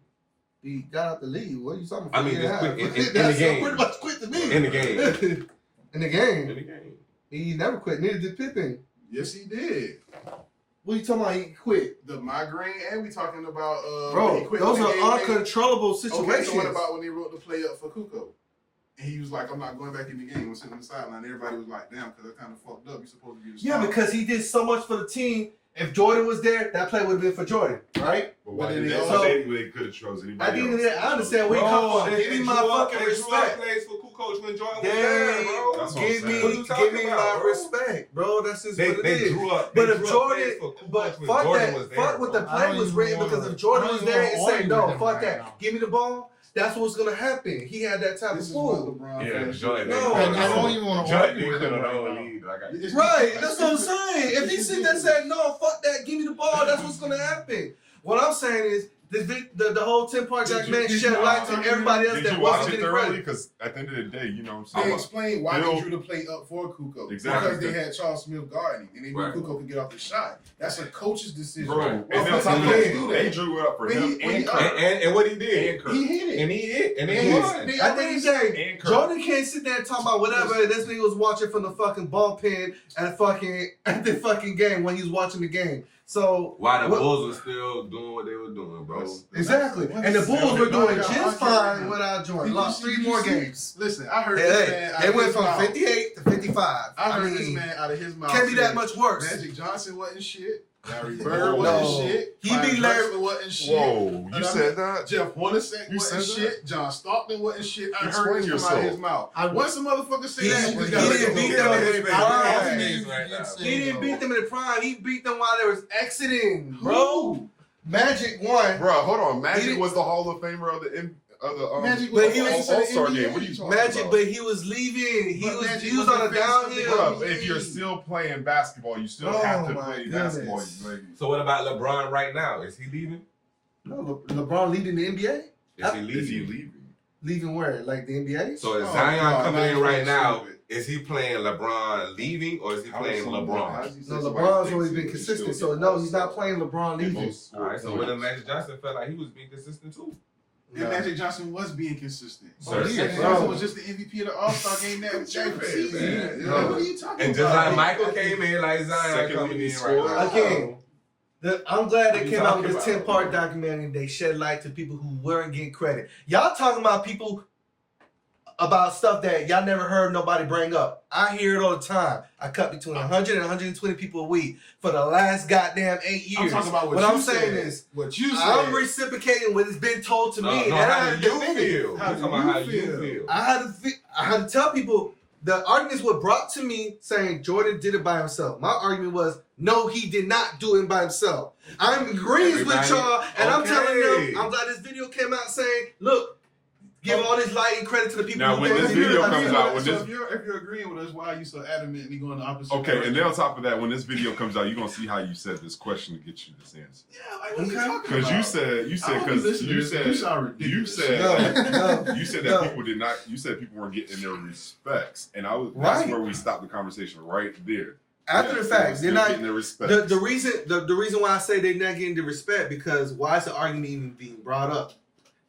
He got out the league. What are you talking I about? mean, just quit in the That's game. pretty much quit to me. In the game. In the In game. the game. He never quit. Neither did Pippen. Yes, he did. What are you talking about? He quit. The migraine, and we talking about he Bro, quit those when are they gave- uncontrollable Okay, situations. so what about when they wrote the play up for Kukoc? And he was like, I'm not going back in the game. I'm sitting on the sideline. Everybody was like, damn, because I kind of fucked up. You're supposed to be the Yeah, star. because he did so much for the team. If Jordan was there, that play would have been for Jordan, right? But why But did then they they also also- they could have chose anybody At the end of the else. day, I understand where you come from. Give me my fucking respect. plays for Kukoc when Jordan was there, They bro. That's what I'm give saying. me, What you talking give me about, my bro? respect, bro. That's just They what it is. drew up. But they if drew up Jordan, plays for Kukoc but when fuck Jordan that, was there, fuck what the bro. I play don't was even written wanna- because if Jordan I don't was even there wanna and said, argue no, with him fuck right that, now. give me the ball, that's what's gonna happen. He had that type of This is what fool. LeBron Yeah, fans Jordan. do. No, And I don't even want to Jordan argue with didn't him know right the now. lead. Like, It's- Right, that's what I'm saying. If he sit there and say, no, fuck that, give me the ball, that's what's gonna happen. What I'm saying is, the whole 10-part Jack man shed light to everybody else Did that you watch wasn't it getting thoroughly? credit. Because at the end of the day, you know what They I'm saying? explained why Bill- they drew the play up for Kukoc. Exactly. Because they had Charles Smith guarding, and they knew Right. Kukoc could get off the shot. That's a coach's decision. Bro, and then on Offensive top of players that, do they drew it up for When him he- when and he- Kirk. and what he did. And Kirk. He hit it. And he hit. And He then hit won. it. They At the end of the day, And Kirk. Jordan can't sit there and talk about whatever this nigga was watching from the fucking ball pen at the fucking game when he's watching the game. So While the what- Bulls were still doing what they were doing, bro. Exactly. And the Bulls were doing just fine without Jordan. Lost 3 more games. Listen, I heard this man. They went from 58 to 55. I heard mean, this man out of his mouth. Can't be that say much worse. Magic Johnson wasn't shit. Larry No. Bird wasn't shit. He Clyde beat Larry- Drexler wasn't shit. Whoa, you said that? Jeff Hornacek You wasn't said shit. John Stockton wasn't shit. I Explain heard this come out of his mouth. I- Once a motherfucker say He that, didn't you gotta beat let them go. in their prime. He He didn't beat them in the prime. He beat them while they was exiting, bro. Magic won. Bro, hold on. Magic didn't- was the Hall of Famer of the Magic But was he was All-Star in the game. What are you NBA. talking Magic, about? but he was leaving. He But was Magic he was was on a the face of the downhill. Bro, if you're still playing basketball, you still have to Oh, my play goodness. basketball. Like, So what about LeBron right now? Is he leaving? No, LeBron leading the NBA? Is he is he leaving? leaving? Leaving where? Like the NBA? So is Oh, Zion God, coming that's in right so now? stupid. Is he playing LeBron leaving or is he How playing does someone- how LeBron? does he say No, somebody LeBron's thinks always he been can consistent. still So get no, most he's not stars playing LeBron and leaving. most All right, so points? when Magic Johnson felt like he was being consistent too. And Magic Johnson was being consistent. So Magic he is, Johnson bro. was just the MVP of the All-Star game that Tripping, season. man. Like, what are you talking And about? just like Michael came in, like Zion Second coming leading in right scorer. now. Again, I'm glad they What you came out with talking this about? 10-part documentary. They shed light to people who weren't getting credit. Y'all talking about people about stuff that y'all never heard nobody bring up. I hear it all the time. I cut between 100 and 120 people a week for the last goddamn 8 years. I'm talking about what I'm you saying said. is, What you said. I'm reciprocating what has been told to me. No, and I how had do to you defend it. feel? How We're do talking about how you you feel? feel. I had to tell people the arguments were brought to me saying Jordan did it by himself. My argument was no, he did not do it by himself. I'm agreeing with Everybody- y'all, and I'm telling okay. them I'm glad this video came out saying, look, give all this light and credit to the people Now, who when did this it video by comes themselves. out, when So this- if you're agreeing with us, why are you so adamantly going the opposite Okay, direction? and then on top of that, when this video comes out, you're gonna see how you said this question to get you this answer. Yeah, like what are you Okay. talking Because about? you said I don't because listen to you this. said You sound ridiculous. No. you said that No. people did not. You said people weren't getting their respects, and I was Right. that's where we stopped the conversation right there. After the Yeah, fact, still they're not. getting their respect. The reason why I say they're not getting the respect because why is the argument even being brought up?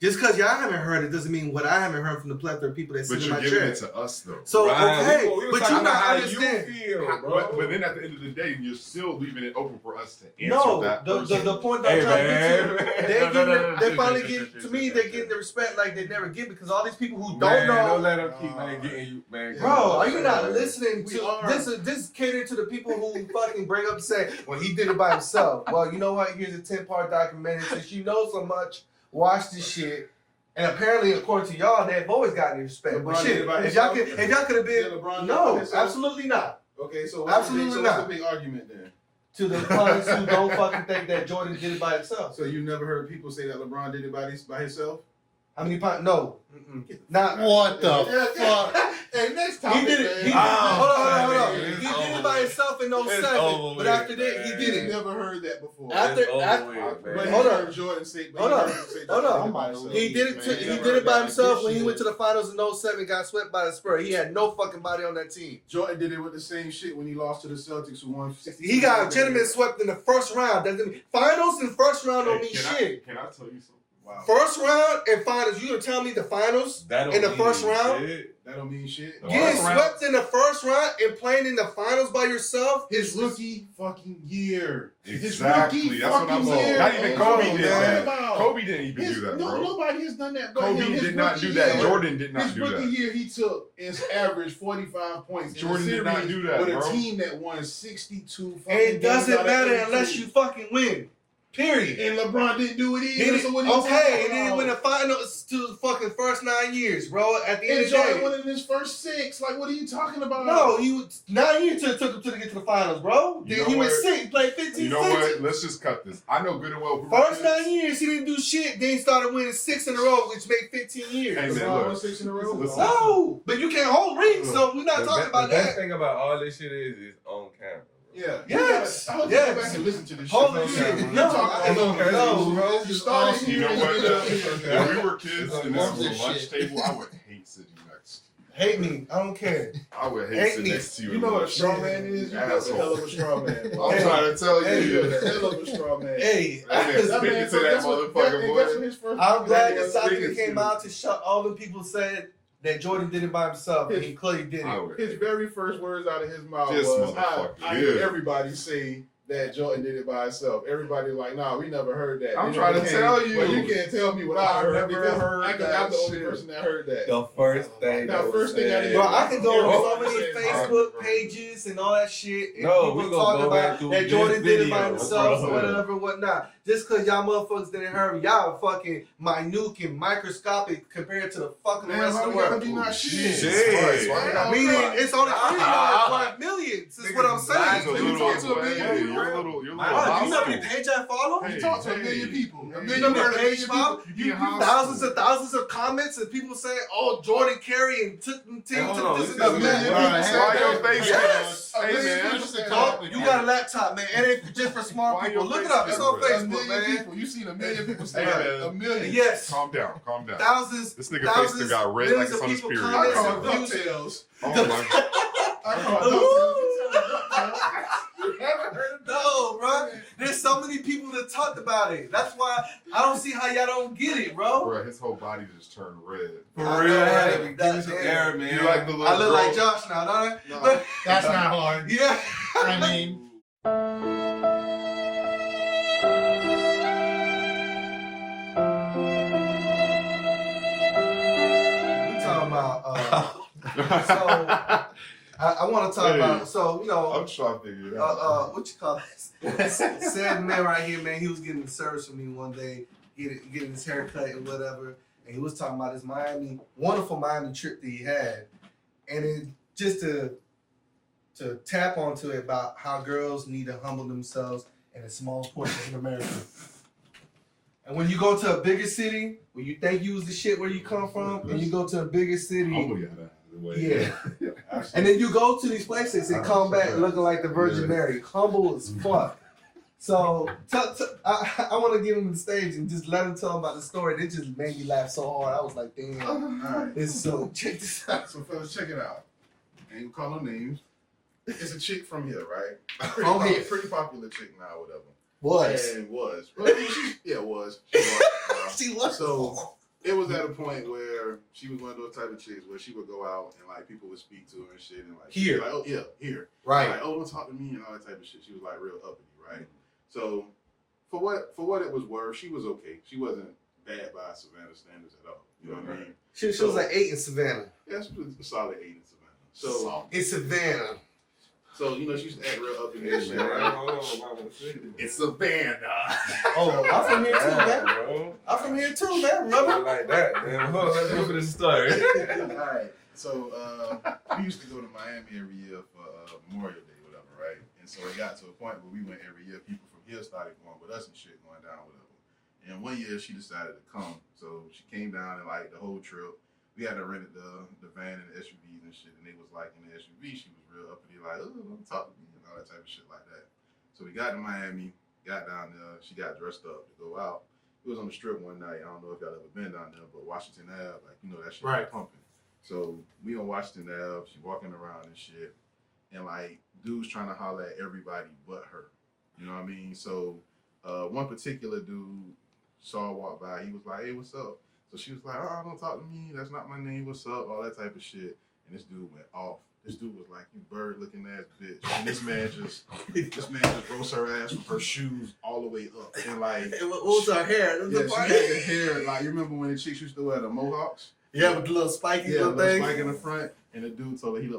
Just because y'all haven't heard it doesn't mean what I haven't heard from the plethora of people that sit But in you're my giving chair. it to us though. So Ryan, okay, we were but talking you about not how understand. you feel, bro. But then at the end of the day, you're still leaving it open for us to answer No, that. the person. point that Hey, I'm trying to man. get to, they finally get to me. They're getting the respect like they never get because all these people who Man, don't know. don't let them keep getting you, man. Bro, are you not listening We to are. this? Is catered to the people who fucking bring up and say, "Well, he did it by himself." Well, you know what? Here's a 10-part documentary. Since you know so much, watch this shit. And apparently, according to y'all, they've always gotten the respect. LeBron But did shit, it by if y'all himself? could have Yeah, been, LeBron did it by no, himself? absolutely not. Okay, so Absolutely what's not. the big argument then? To the pundits who don't fucking think that Jordan did it by himself. So you never heard people say that LeBron did it by himself? How many pundits? No, not. What the fuck? Hey, next time He did it. He, Oh, hold on. man, He it's did it over by with. himself in It's 07. over But with, after that, man. he did it. Never heard that before. After- It's over after- with, But man. he Hold heard on. Jordan say, but Hold he on. heard him say Hold that on. did it by himself. He did it. Man, He never did it heard by that. himself when he Shit. went to the finals in 07, got swept by the Spurs. He had no fucking body on that team. Jordan did it with the same shit when he lost to the Celtics who won 60. He got gentlemen swept in the first round. Doesn't mean finals and first round don't mean shit. Can I tell you something? Wow. First round and finals. You gonna tell me the finals That don't in the mean first round? shit. That don't mean shit. The Getting first round- swept in the first round and playing in the finals by yourself His is rookie fucking year. Exactly. His rookie That's what I'm fucking saying. year. Not even Bro, Kobe what did are you that. talking about? Kobe didn't even do that, No, bro. nobody has done that. But Kobe his did not rookie do that. year- Jordan did not His do rookie that. year, he took his average 45 points. Jordan in a did not series do that, with bro. a team that won 62 fucking and it games doesn't out of matter 82. unless you fucking win. Period. And LeBron didn't do it He either. didn't- So what are you okay, talking and then about? win the finals to the fucking first 9 years, bro. At the end And of the Jordan day, won it in his first 6. Like, what are you talking about? no, he was 9 years took him to get to the finals, bro. You Then know he went what? 6, played 15, You know 16. what? Let's just cut this. I know good and well. we were First kids. 9 years, he didn't do shit. Then he started winning 6 in a row, which made 15 years. Hey, man, LeBron look. won 6 in a row. Listen. No, but you can't hold rings, so we're not The talking about the best that. thing about all this shit is on camera. Yeah. Yes. I hope you Yes. go back and listen to this Holy shit. shit. You No, talk I- about no, it. bro. You started Awesome. You know here what? and ended up here. When we were kids It's and love this was this a lunch shit. table, I would hate sitting next to you. Hate me, I don't care. I would hate Hate sitting me. next to you. You know what a at straw lunch. man is? You built a Asshole. hell of a straw man. I'm boy. trying to tell Hey, You you. built a hell of a straw man. Hey, That man That speaking man, to that guess what- motherfucker, and boy. guess what his first- I'm glad that this man document speaking came to? out to shut all the people said that Jordan did it by himself, and he clearly did I it. would His hate very first words out of his mouth This was, motherfucker, I hear yeah. everybody say that Jordan did it by himself. Everybody like, nah, we never heard that. I'm They trying never to came. tell you. But you can't tell me what I I've heard never because heard I'm that the only shit. person that heard that. The first thing. That first thing I did. Bro, I can go Oh, on so many shit. Facebook pages and all that shit. And No, people we gonna talking go back about through that this Jordan did it by video, himself bro. or whatever, whatnot. Just because y'all motherfuckers didn't hear me, y'all fucking minute and microscopic compared to the fucking Man, rest why of we the gotta world. be not shit? Shit. Meaning it's only 3 millions. Is what I'm saying. You're a You talk to a little, million hey, people. you're a little Wow, do you know how many hostile. page I follow? Hey, You talk to a hey, million people. hey. A You million know people. the page follow? You Thousands and thousands of comments and people saying, "Oh, Jordan Carey and took the team Hold to on, this you and said A that." million people Right. said Why that. your face? Yes. A Hey million man. people said Oh, that. you got a laptop, man. It ain't just for smart Why people. your Look it face up. It's on everywhere? A Facebook, million man. people. You seen a million people say Hey, that. man. A million. Yes. Calm down. Calm down. Thousands. This nigga thousands, face got red like millions it's of on his people period. I comments call and it views. DuckTales. Oh my. I call it DuckTales. You haven't heard of No, bro. There's so many people that talked about it. That's why I don't see how y'all don't get it, bro. Bro, his whole body just turned red. For I real, know, right? right? Give me some That- air, man. You like the little I look girl? like Josh now, don't I? No. That's not hard. Yeah. I mean, We talking about. So I want to talk Hey. about. So you know. I'm trying to figure it out. What you call this? Said man right here, man. He was getting service from me one day, getting his hair cut and whatever, and he was talking about his wonderful Miami trip that he had, and it just to tap onto it about how girls need to humble themselves in the smallest portions in America. And when you go to a bigger city, when you think you was the shit where you come from, and you go to a bigger city, I'm gonna get out of the way. yeah. And then you go to these places and come back looking like the Virgin Mary, humble as fuck. So I want to give him the stage and just let him tell him about the story. It just made me laugh so hard. I was like, damn, Alright. this is so check this out. So fellas, check it out. Ain't gonna call no names. It's a chick from here, right? From here. Pretty popular chick now, whatever. Was And was. Well, yeah, was. She was. she was So it was at a point where she was one of those type of chicks where she would go out and like people would speak to her and shit and like Here. like, oh yeah, here. right? Like, oh, don't talk to me and all that type of shit. She was like real uppity, right? So for what it was worth, she was okay. She wasn't bad by Savannah standards at all. You know what I mean? She was like 8 in Savannah. Yeah, she was a solid 8 in Savannah. In Savannah. So you know she used to act real uppity Yeah, and shit, man. right? Hold on, I'm gonna say it. It's Savannah. Oh, I'm from here too, man. Bro. I'm from here too, man. Not Remember? like that, man. Hold on, let's go for the story. Alright. So we used to go to Miami every year for Memorial Day, whatever, right? And so it got to a point where we went every year. People from here started going with us and shit, going down, whatever. And one year she decided to come. So she came down and like the whole trip. We had to rent the van and the SUVs and shit. And they was like in the SUV, she was real uppity, like, oh, don't talk to me and all that type of shit like that. So we got to Miami, got down there. She got dressed up to go out. It was on the strip one night. I don't know if y'all ever been down there, but Washington Ave, like, you know, that shit was Right. pumping. So we on Washington Ave, she walking around and shit. And like, dudes trying to holler at everybody but her. You know what I mean? So one particular dude saw her walk by. He was like, hey, what's up? So she was like, oh, don't talk to me. That's not my name. What's up? All that type of shit. And this dude went off. This dude was like, you bird looking ass bitch. And this man just roast her ass from her shoes all the way up. And like, What was her hair? yeah, she had the hair. Like, you remember when the chicks used to wear the mohawks? Yeah, with the little spiky Yeah, little the thing. spike in the front. And the dude told her she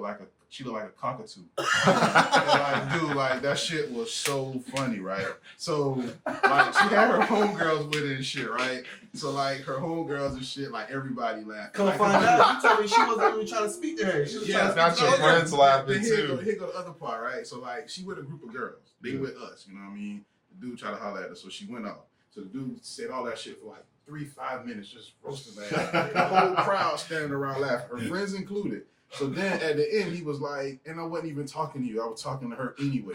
looked like a cockatoo. And like, dude, like that shit was so funny, right? So like she had her homegirls with her and shit, right? So like her homegirls and shit, like everybody laughed. Come Like, find out, you told me she wasn't even trying to speak to her. She was Yeah, trying to not speak your to her. friends laughing Here too. go the other part, right? So like she with a group of girls. They with us, you know what I mean? The dude tried to holler at her, so she went off. So the dude said all that shit for like 3-5 minutes, just roasting that. The whole crowd standing around laughing, her friends included. So then at the end, he was like, and I wasn't even talking to you. I was talking to her anyway.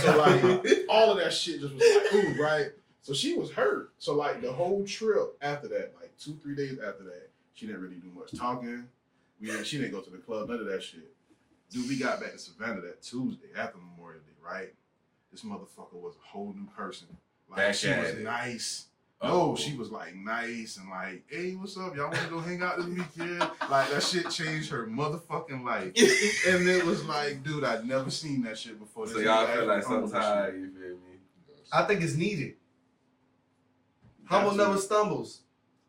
So like all of that shit just was like, ooh, right? So she was hurt. So like the whole trip after that, like 2-3 days after that, she didn't really do much talking. She didn't go to the club, none of that shit. Dude, we got back to Savannah that Tuesday after Memorial Day, right? This motherfucker was a whole new person. Like Back she at was it. nice. Oh. No, she was like nice and like, hey, what's up? Y'all want to go hang out this weekend? Like that shit changed her motherfucking life. And it was like, dude, I'd never seen that shit before. So This y'all nigga feel like actually humbled and sometimes, shit. you feel me? I think it's needed. Humble never stumbles.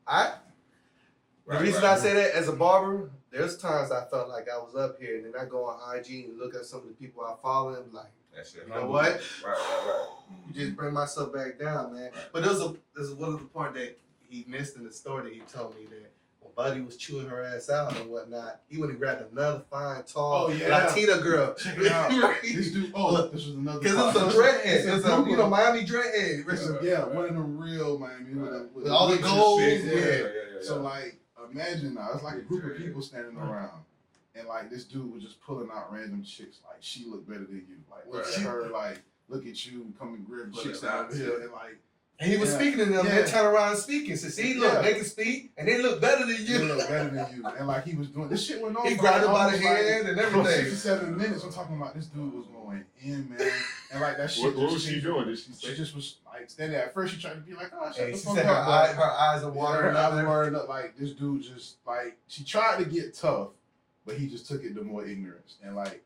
The reason I say that as a barber, there's times I felt like I was up here, and then I go on IG and look at some of the people I follow, and like, That shit. you know what? Right. You just bring myself back down, man. But there's one of the part that he missed in the story that he told me that when Buddy was chewing her ass out and whatnot, he went and grabbed another fine, tall Latina girl. Check it out. This dude. Oh, this was another. Because it was a dreadhead. It was a Miami dreadhead. Yeah, one of them real Miami with all the bleachers gold. shit. Yeah. So like, imagine now, it's like a group of people standing around, and like this dude was just pulling out random chicks. Like she looked better than you. Like look at her. Like look at you, come and grab chicks out here, and like. And he was speaking to them, and they turn around and speaking. So see, look, they can speak, and they look better than you. They look better than you. And like he was doing this shit went on. He grabbed her by the hand and everything. 6 or 7 minutes. I'm talking about this dude was going in, man. And like that shit. What was she doing? Did she She say? just was like standing there. At first, she tried to be like, "Oh, shut Hey, the she fuck said up." her eyes are watering Her eyes up. were watering up. Like this dude just like she tried to get tough, but he just took it to more ignorance and like.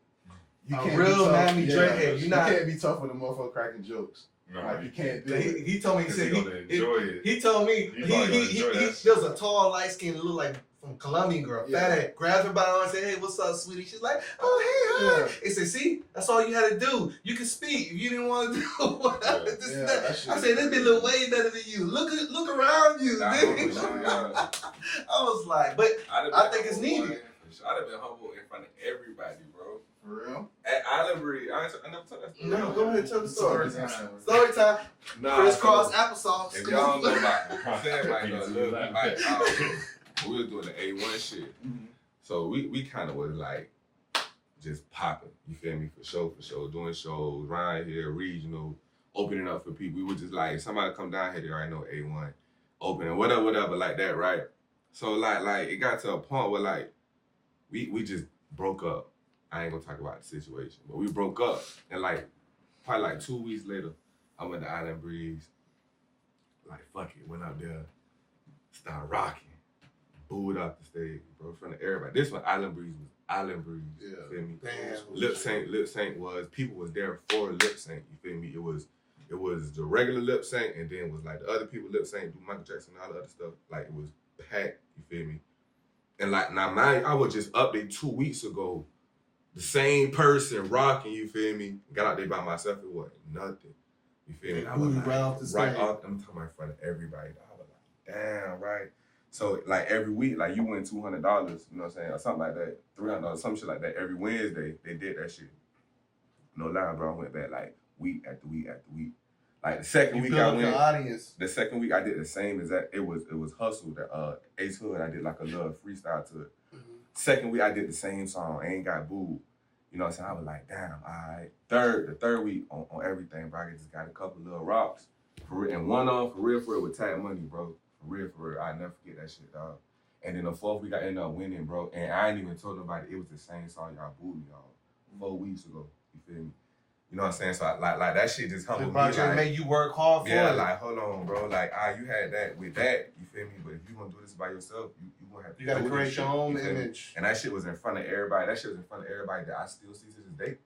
You A can't real be tough. Miami dreadhead. You You're not- can't be tough with a motherfucker cracking jokes. No, Like you can't do it. He told me, he Because said, he gonna enjoy it. he told me, He probably gonna enjoy that there was a tall, light skinned, look like from Colombian girl, Yeah. fat ass, grabbed her by the arm and said, "Hey, what's up, sweetie?" She's like, "Oh, hey, hi." Yeah. He said, "See, that's all you had to do. You can speak. If you didn't want to do whatever, this and that." that shit I said, "This bitch look way better than you. Look around you." Nah, nigga." yeah. I was like, but I think it's needed. I'd have been humble in front of everybody, bro. For real? At Island Breeze, I never told that story. no, go ahead, tell the story. Story time. Story time. Nah, Crisscross so- applesauce. If y'all don't know about everybody know, look, like, we was doing the A1 shit. So we kind of was like just popping, you feel me, for show, doing shows around here, regional, opening up for people. We would just like, somebody come down here, they already know A1, opening, whatever, like that, right? So like it got to a point where like, we just broke up. I ain't gonna talk about the situation, but we broke up, and like, probably like 2 weeks later, I went to Island Breeze, like, fuck it, went out there, started rocking, booed off the stage, bro, in front of everybody. This one, Island Breeze was Island Breeze, you feel me? Damn. Lip sync was, people was there for lip sync, you feel me? It was the regular lip sync, and then was like the other people lip sync, do Michael Jackson and all the other stuff, like it was packed, you feel me? And like, now I was just up there 2 weeks ago, the same person rocking, you feel me? Got out there by myself, it wasn't nothing. You feel me? I was like, right off the right stage. off, I'm talking about in front of everybody. I was like, damn, right? So like every week, like you win $200, you know what I'm saying? Or something like that, $300, some shit like that. Every Wednesday, they did that shit. No lie, bro, I went back like week after week after week. Like the second You week build I up the went, audience. the second week I did the same exact, it was Hustle, that Ace Hood, I did like a little freestyle to it. Second week I did the same song, Ain't Got Booed. You know what I'm saying? I was like, damn, all right. The third week on everything, bro, I just got a couple little rocks. For real, and one of them, for real, with Tag Money, bro. For real. I never forget that shit, dog. And then the fourth week, I ended up winning, bro. And I ain't even told nobody it was the same song y'all booed me on 4 weeks ago. You feel me? You know what I'm saying? So like that shit just humbled me. Project Like, made you work hard for yeah, it. like hold on, bro. Like you had that with that. You feel me? But if you gonna do this by yourself, you gonna have to. You gotta do this create shit, your own you feel me? image. And that shit was in front of everybody. That shit was in front of everybody that I still see to this day.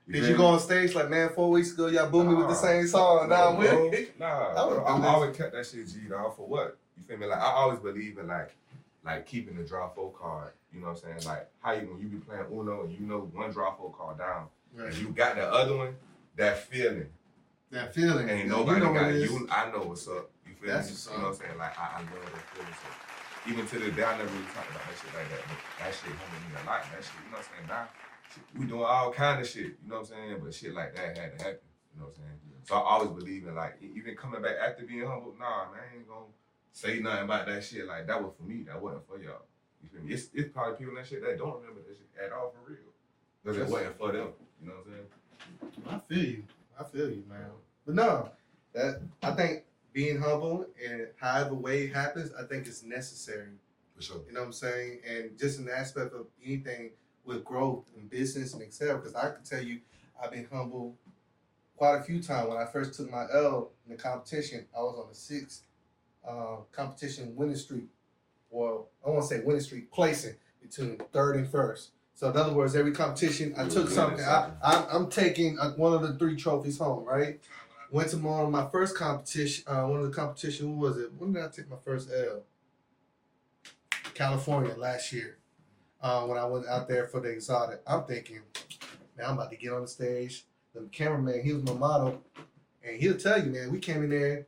Did feel you me? go on stage like, man, 4 weeks ago, y'all booed me with the same song. Now I'm bro. with it. Nah, I would bro. do I this. always kept that shit G'd off for what? You feel me? Like I always believe in like keeping the draw 4 card. You know what I'm saying? Like how you when you be playing Uno and you know one draw 4 card down, and you got the other one, that feeling. That feeling. Ain't You nobody know what got it is. you. I know what's up. You feel That's me? what's You know what I'm saying? Like I love that feeling. So even to this day, I never really talked about that shit like that. But that shit humbled me a lot. That shit, you know what I'm saying? Now we doing all kind of shit. You know what I'm saying? But shit like that had to happen. You know what I'm saying? So I always believe in like even coming back after being humbled. Nah, man, I ain't gonna say nothing about that shit. Like that was for me. That wasn't for y'all. You feel me? It's probably people in that shit that don't remember that shit at all for real. Because it wasn't for them. You know what I'm saying? I feel you, man. But no, I think being humble and however way it happens, I think it's necessary. For sure. You know what I'm saying? And just in the aspect of anything with growth and business and excel, because I can tell you, I've been humble quite a few times. When I first took my L in the competition, I was on the 6th competition winning streak. Well, I won't say winning streak, placing between 3rd and 1st. So in other words, every competition I took something. I'm taking one of the 3 trophies home, right? Went to my first competition. One of the competition. Who was it? When did I take my first L? California last year. When I went out there for the exotic, I'm thinking, man, I'm about to get on the stage. The cameraman, he was my model, and he'll tell you, man, we came in there.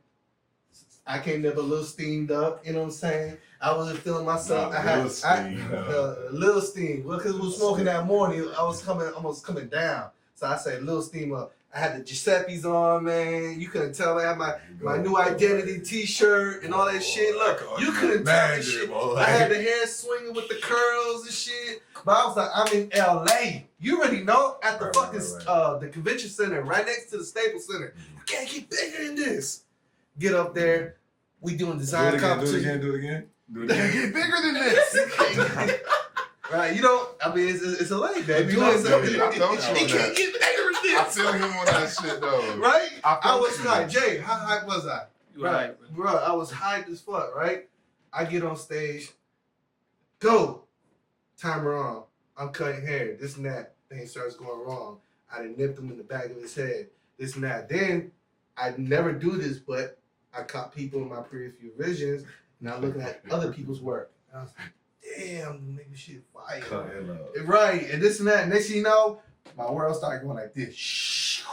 I came there a little steamed up. You know what I'm saying? I wasn't feeling myself. A little steam. Well, because we were smoking that morning, I was almost coming down. So I say, little steam up. I had the Giuseppe's on, man. You couldn't tell. I had my new identity T-shirt and all that shit. Look, you couldn't tell that shit. I had the hair swinging with the curls and shit. But I was like, I'm in LA. You already know, at the the convention center, right next to the Staples Center. You can't get bigger than this. Get up there. We doing design competition. Do it again. Get bigger than this. Right, you know, I mean, it's a leg, baby. I feel you on It that. can't get bigger than I this. feel him on that shit though. Right? I I was feel you. hyped. Jay, how hyped was I? You right. Bro, I was hyped as fuck, right? I get on stage, go. Timer on. I'm cutting hair. This and that. Thing starts going wrong. I done nipped him in the back of his head. This and that. Then, I never do this, but I caught people in my peripheral visions, and I looking at other people's work. And I was like, damn, nigga, shit fire. Right, and this and that. Next thing you know, my world started going like this.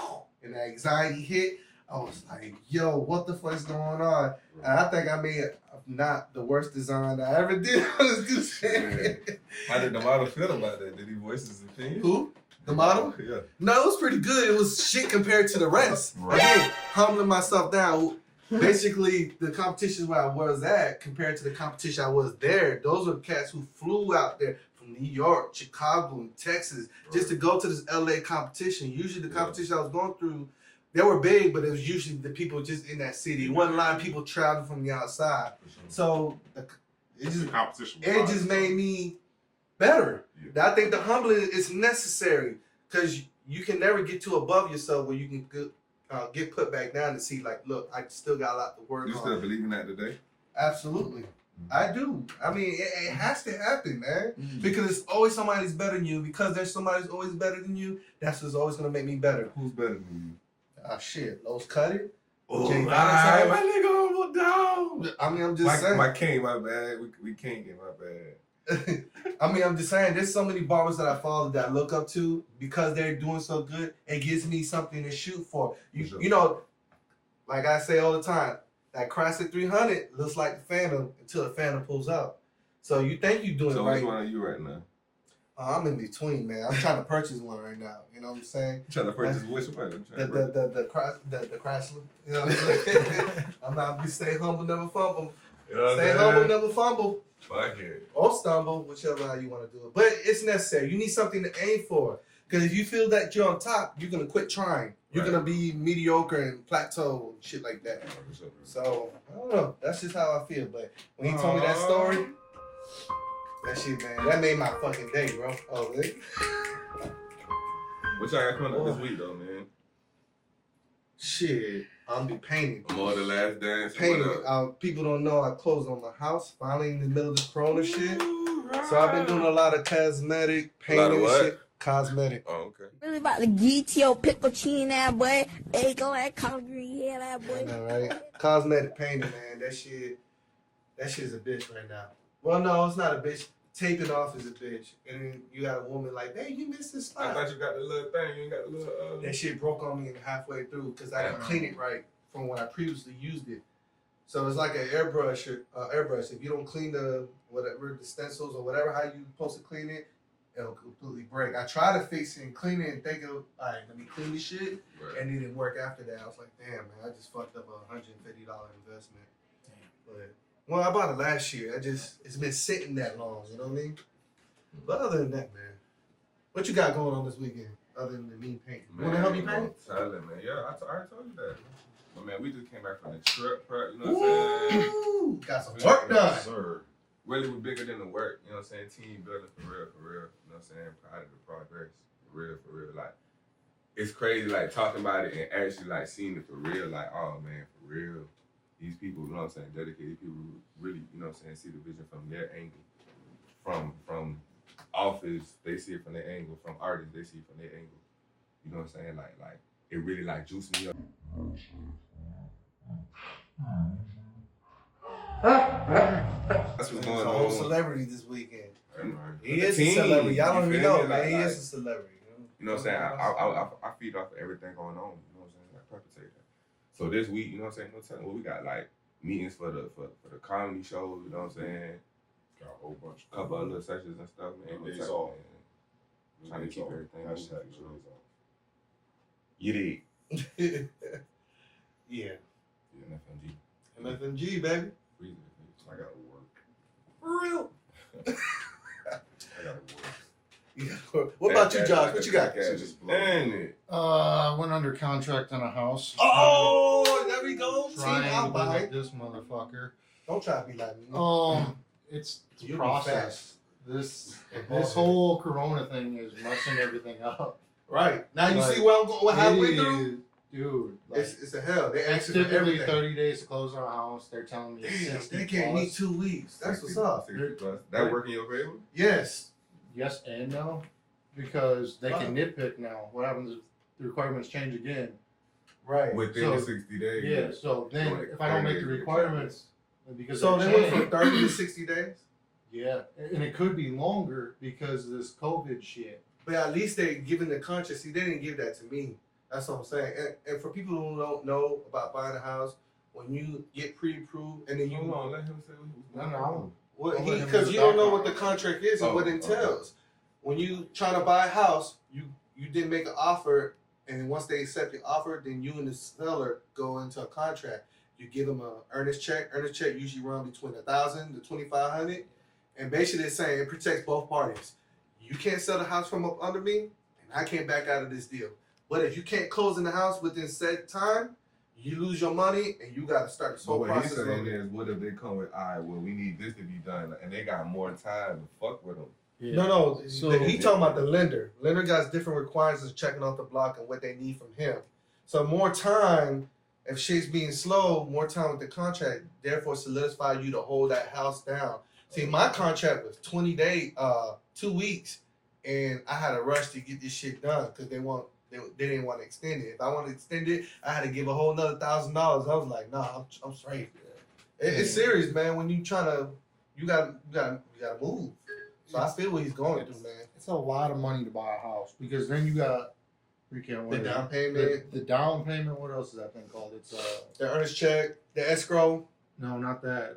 And the anxiety hit. I was like, yo, what the fuck's going on? And I think I made not the worst design I ever did on this dude. How did the model feel about that? Did he voice his opinion? Who? The model? Yeah. No, it was pretty good. It was shit compared to the rest. Right. Again, humbling myself down. Basically, the competition where I was at compared to the competition I was there, those are cats who flew out there from New York, Chicago, and Texas just to go to this LA competition. Usually the competition I was going through, they were big, but it was usually the people just in that city. It wasn't a lot of people traveling from the outside. So The competition. it just made me better. Yeah. I think the humbling is necessary because you can never get too above yourself where you can get put back down and see, like, look, I still got a lot to work You on. still believe in that today? Absolutely. I do. I mean, it has to happen, man. Because there's always somebody's better than you. Because there's somebody's always better than you, that's what's always going to make me better. Who's better than Ah, shit. Los Cuddy? you? Jay my Valentine? nigga almost down. I mean, I'm just saying. My king, my bad. We can't get my bad. I mean, I'm just saying, there's so many barbers that I follow that I look up to because they're doing so good. It gives me something to shoot for. You know, like I say all the time, that Chrysler 300 looks like the Phantom until the Phantom pulls out. So you think you're doing So it which right. one are you right now? I'm in between, man. I'm trying to purchase one right now. You know what I'm saying? I'm trying to purchase which one? I'm trying to The Chrysler. You know what I'm saying? I'm not be stay humble, never fumble. You know what I'm Stay saying? humble, never fumble. Fuck it. Or stumble, whichever how you want to do it. But it's necessary. You need something to aim for. Because if you feel that you're on top, you're going to quit trying. You're Right. going to be mediocre and plateau and shit like that. So, I don't know. That's just how I feel. But when he told me that story, that shit, man, that made my fucking day, bro. Oh, really? What y'all got coming up this week, though, man? Shit. I'm be painting. More The Last Dance. Painting. What up? People don't know I closed on my house finally in the middle of this corona shit. So I've been doing a lot of cosmetic painting A lot of what? shit. Cosmetic. Oh, okay. Really about to get your pickle chin that boy. Egg on that collard green hair that I boy. know, right? Cosmetic painting, man. That shit's a bitch right now. Well, no, it's not a bitch. Taping off is a bitch. And then you got a woman like, hey, you missed this I spot. thought you got the little thing. You ain't got the little. That shit broke on me halfway through because I didn't clean it right from when I previously used it. So it's like an airbrush. If you don't clean the stencils or whatever, how you supposed to clean it, it'll completely break. I tried to fix it and clean it and think of, all right, let me clean this shit. Right. And it didn't work after that. I was like, damn, man, I just fucked up a $150 investment. But, well, I bought it last year. It's been sitting that long, you know what I mean? But other than that, man, what you got going on this weekend other than me painting? You want to help me paint? I'm telling, man. Yeah, I already told you that. But, man, we just came back from the trip, prep, you know what I'm saying? Ooh, got some work done. Sir. Really, we're bigger than the work, you know what I'm saying? Team building for real, you know what I'm saying? Proud of the progress, for real. Like, it's crazy, like, talking about it and actually, like, seeing it for real, like, oh, man, for real. These people, you know what I'm saying, dedicated people really, you know what I'm saying, see the vision from their angle. From office, they see it from their angle. From artists, they see it from their angle. You know what I'm saying? Like it really like juiced me up. That's what's going He's a whole on. celebrity this weekend. He The is team, a celebrity. Y'all don't you even feel know, me? man. Like- He like- is a celebrity. You know what I'm saying? I feed off of everything going on. You know what I'm saying? Like perpetrate that. So this week, you know what I'm saying? No telling what we got like meetings for the comedy shows. You know what I'm saying? Got a whole bunch. A couple of little sessions and stuff, man. Days No telling, off. man. Trying to keep everything moving. Hashtag days off. You did. Yeah. MFMG. MFMG, baby. Freezing. I gotta work. For real. I gotta work. What about you, Josh? What you got? So just blow. Dang it. Went under contract on a house. Oh, there we go. Team Trying to out be by. like this motherfucker. Don't try to be like me. It's a You'll be process. This whole Corona thing is messing everything up. Right. Now you Like, see where I'm going, what halfway It through? is- Dude, like, It's a hell. They it's ask you for typically everything. 30 days to close on a house. They're telling me it's Damn, 60 they gave me plus. 2 weeks. That's what's up. 60 plus. That work in your favor? Yes. Yes and no, because they Wow. can nitpick now. What happens if the requirements change again? Right. Within the So- 60 days. Yeah, so then Like if I don't make the 30 requirements, because So they they went change- from 30 to 60 days? yeah, and it could be longer because of this COVID shit. But at least they given the conscience. See, they didn't give that to me. That's what I'm saying. And for people who don't know about buying a house, when you get pre-approved and then you Hold on, let him say what he was No. because you don't know what the contract is and Oh, what it entails. When you trying to buy a house, you didn't make an offer, and once they accept the offer, then you and the seller go into a contract. You give them a earnest check. Earnest check usually run between $1,000 to $2,500, and basically it's saying it protects both parties. You can't sell the house from up under me, and I can't back out of this deal. But if you can't close in the house within said time, you lose your money, and you got to start this But whole what he's process saying over. is, what if they come with, all right, well, we need this to be done, and they got more time to fuck with them? No. So- He talking about the lender. Lender got different requirements of checking off the block and what they need from him. So more time, if shit's being slow, more time with the contract. Therefore, solidify you to hold that house down. See, my contract was 20 days, 2 weeks, and I had to rush to get this shit done because they didn't want to extend it. If I wanted to extend it, I had to give a whole nother $1,000. I was like, nah, I'm straight. It's serious, man. When you trying to, you gotta move. So I feel what he's going through, man. It's a lot of money to buy a house because then you got The down payment, the down payment. What else is that thing called? It's the earnest check, the escrow, no, not that.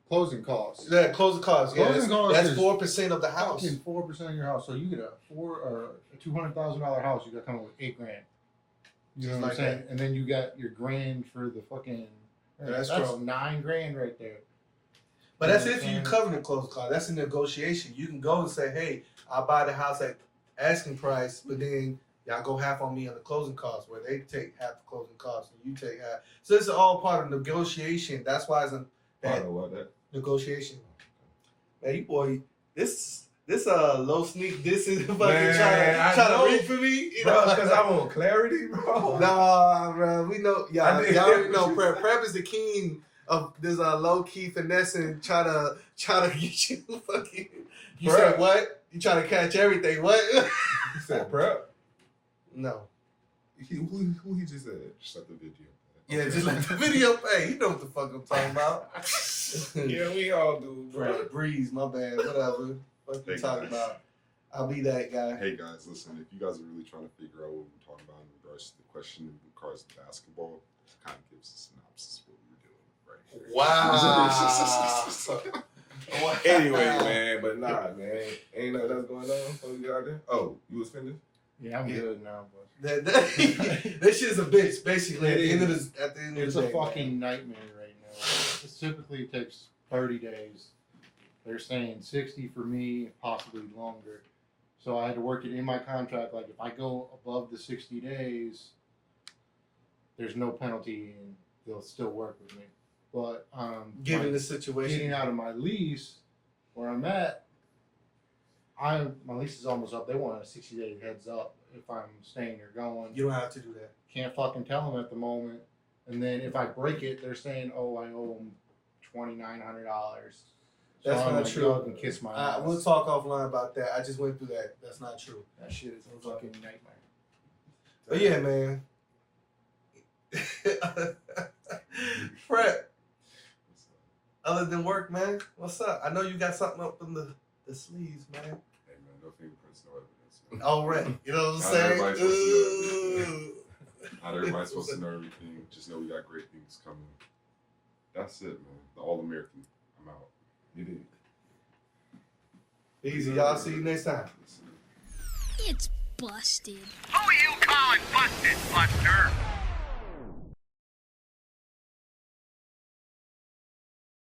Closing costs. the closing costs. Yeah, Closing costs that's is 4% of the house. Fucking 4% of your house. So you get a $200,000 house. You got to come up with $8 grand. You know Just what I'm like saying? And then you got your grand for the fucking. That's That's true. $9 grand right there. But that's You know if what I'm you saying? cover the closing costs. That's a negotiation. You can go and say, hey, I'll buy the house at asking price, but then y'all go half on me on the closing costs, where they take half the closing costs and you take half. So it's all part of negotiation. That's why it's a Part of what that? negotiation. Man, you boy, this low sneak. This is fucking Man, I trying know. to read for me, you Bro, know? because I want clarity, bro. Nah, bro, we know. I Y'all didn't already hear know. what you Prep. Prep is the king of this low key finessing. Try to get you fucking. You Prep. said what? You trying to catch everything? What? You said prep? No. Who he just said? Just let the video. Yeah, just like the video play. You know what the fuck I'm talking about. Yeah, we all do, bro. Prep, Breeze, my bad. Whatever. What you Hey, talking guys. about? I'll be that guy. Hey guys, listen. If you guys are really trying to figure out what we're talking about in regards to the question in regards to basketball, it kind of gives a synopsis of what we were doing right here. Wow. Anyway, man, but nah, man. Ain't nothing else going on before we get out there? Oh, you was finished? Yeah, I'm Yeah. good now, but This shit's a bitch, basically. At It the end of is. the, at the end of it's the a day, fucking nightmare right now. It typically takes 30 days. They're saying 60 for me, possibly longer. So I had to work it in my contract. Like if I go above the 60 days, there's no penalty and they'll still work with me. But Given my- the situation, getting out of my lease where I'm at, my lease is almost up. They want a 60-day heads up if I'm staying or going. you don't have to do that. Can't fucking tell them at the moment. And then if I break it, they're saying, "Oh, I owe them $2,900." So That's I'm not like, true. "Y'all can kiss my ass." We'll talk offline about that. I just went through that. That's not true. That shit is a fucking nightmare. But yeah, man. Fred, other than work, man, what's up? I know you got something up in the sleeves, man. Hey man, no fingerprints, no evidence. Man. All right. You know what I'm Not saying? everybody's supposed to know everything. Ooh. Not everybody's supposed to know everything. Just know we got great things coming. That's it, man. The All American. I'm out. You did. Easy, y'all. See you next time. It's busted. Who are you calling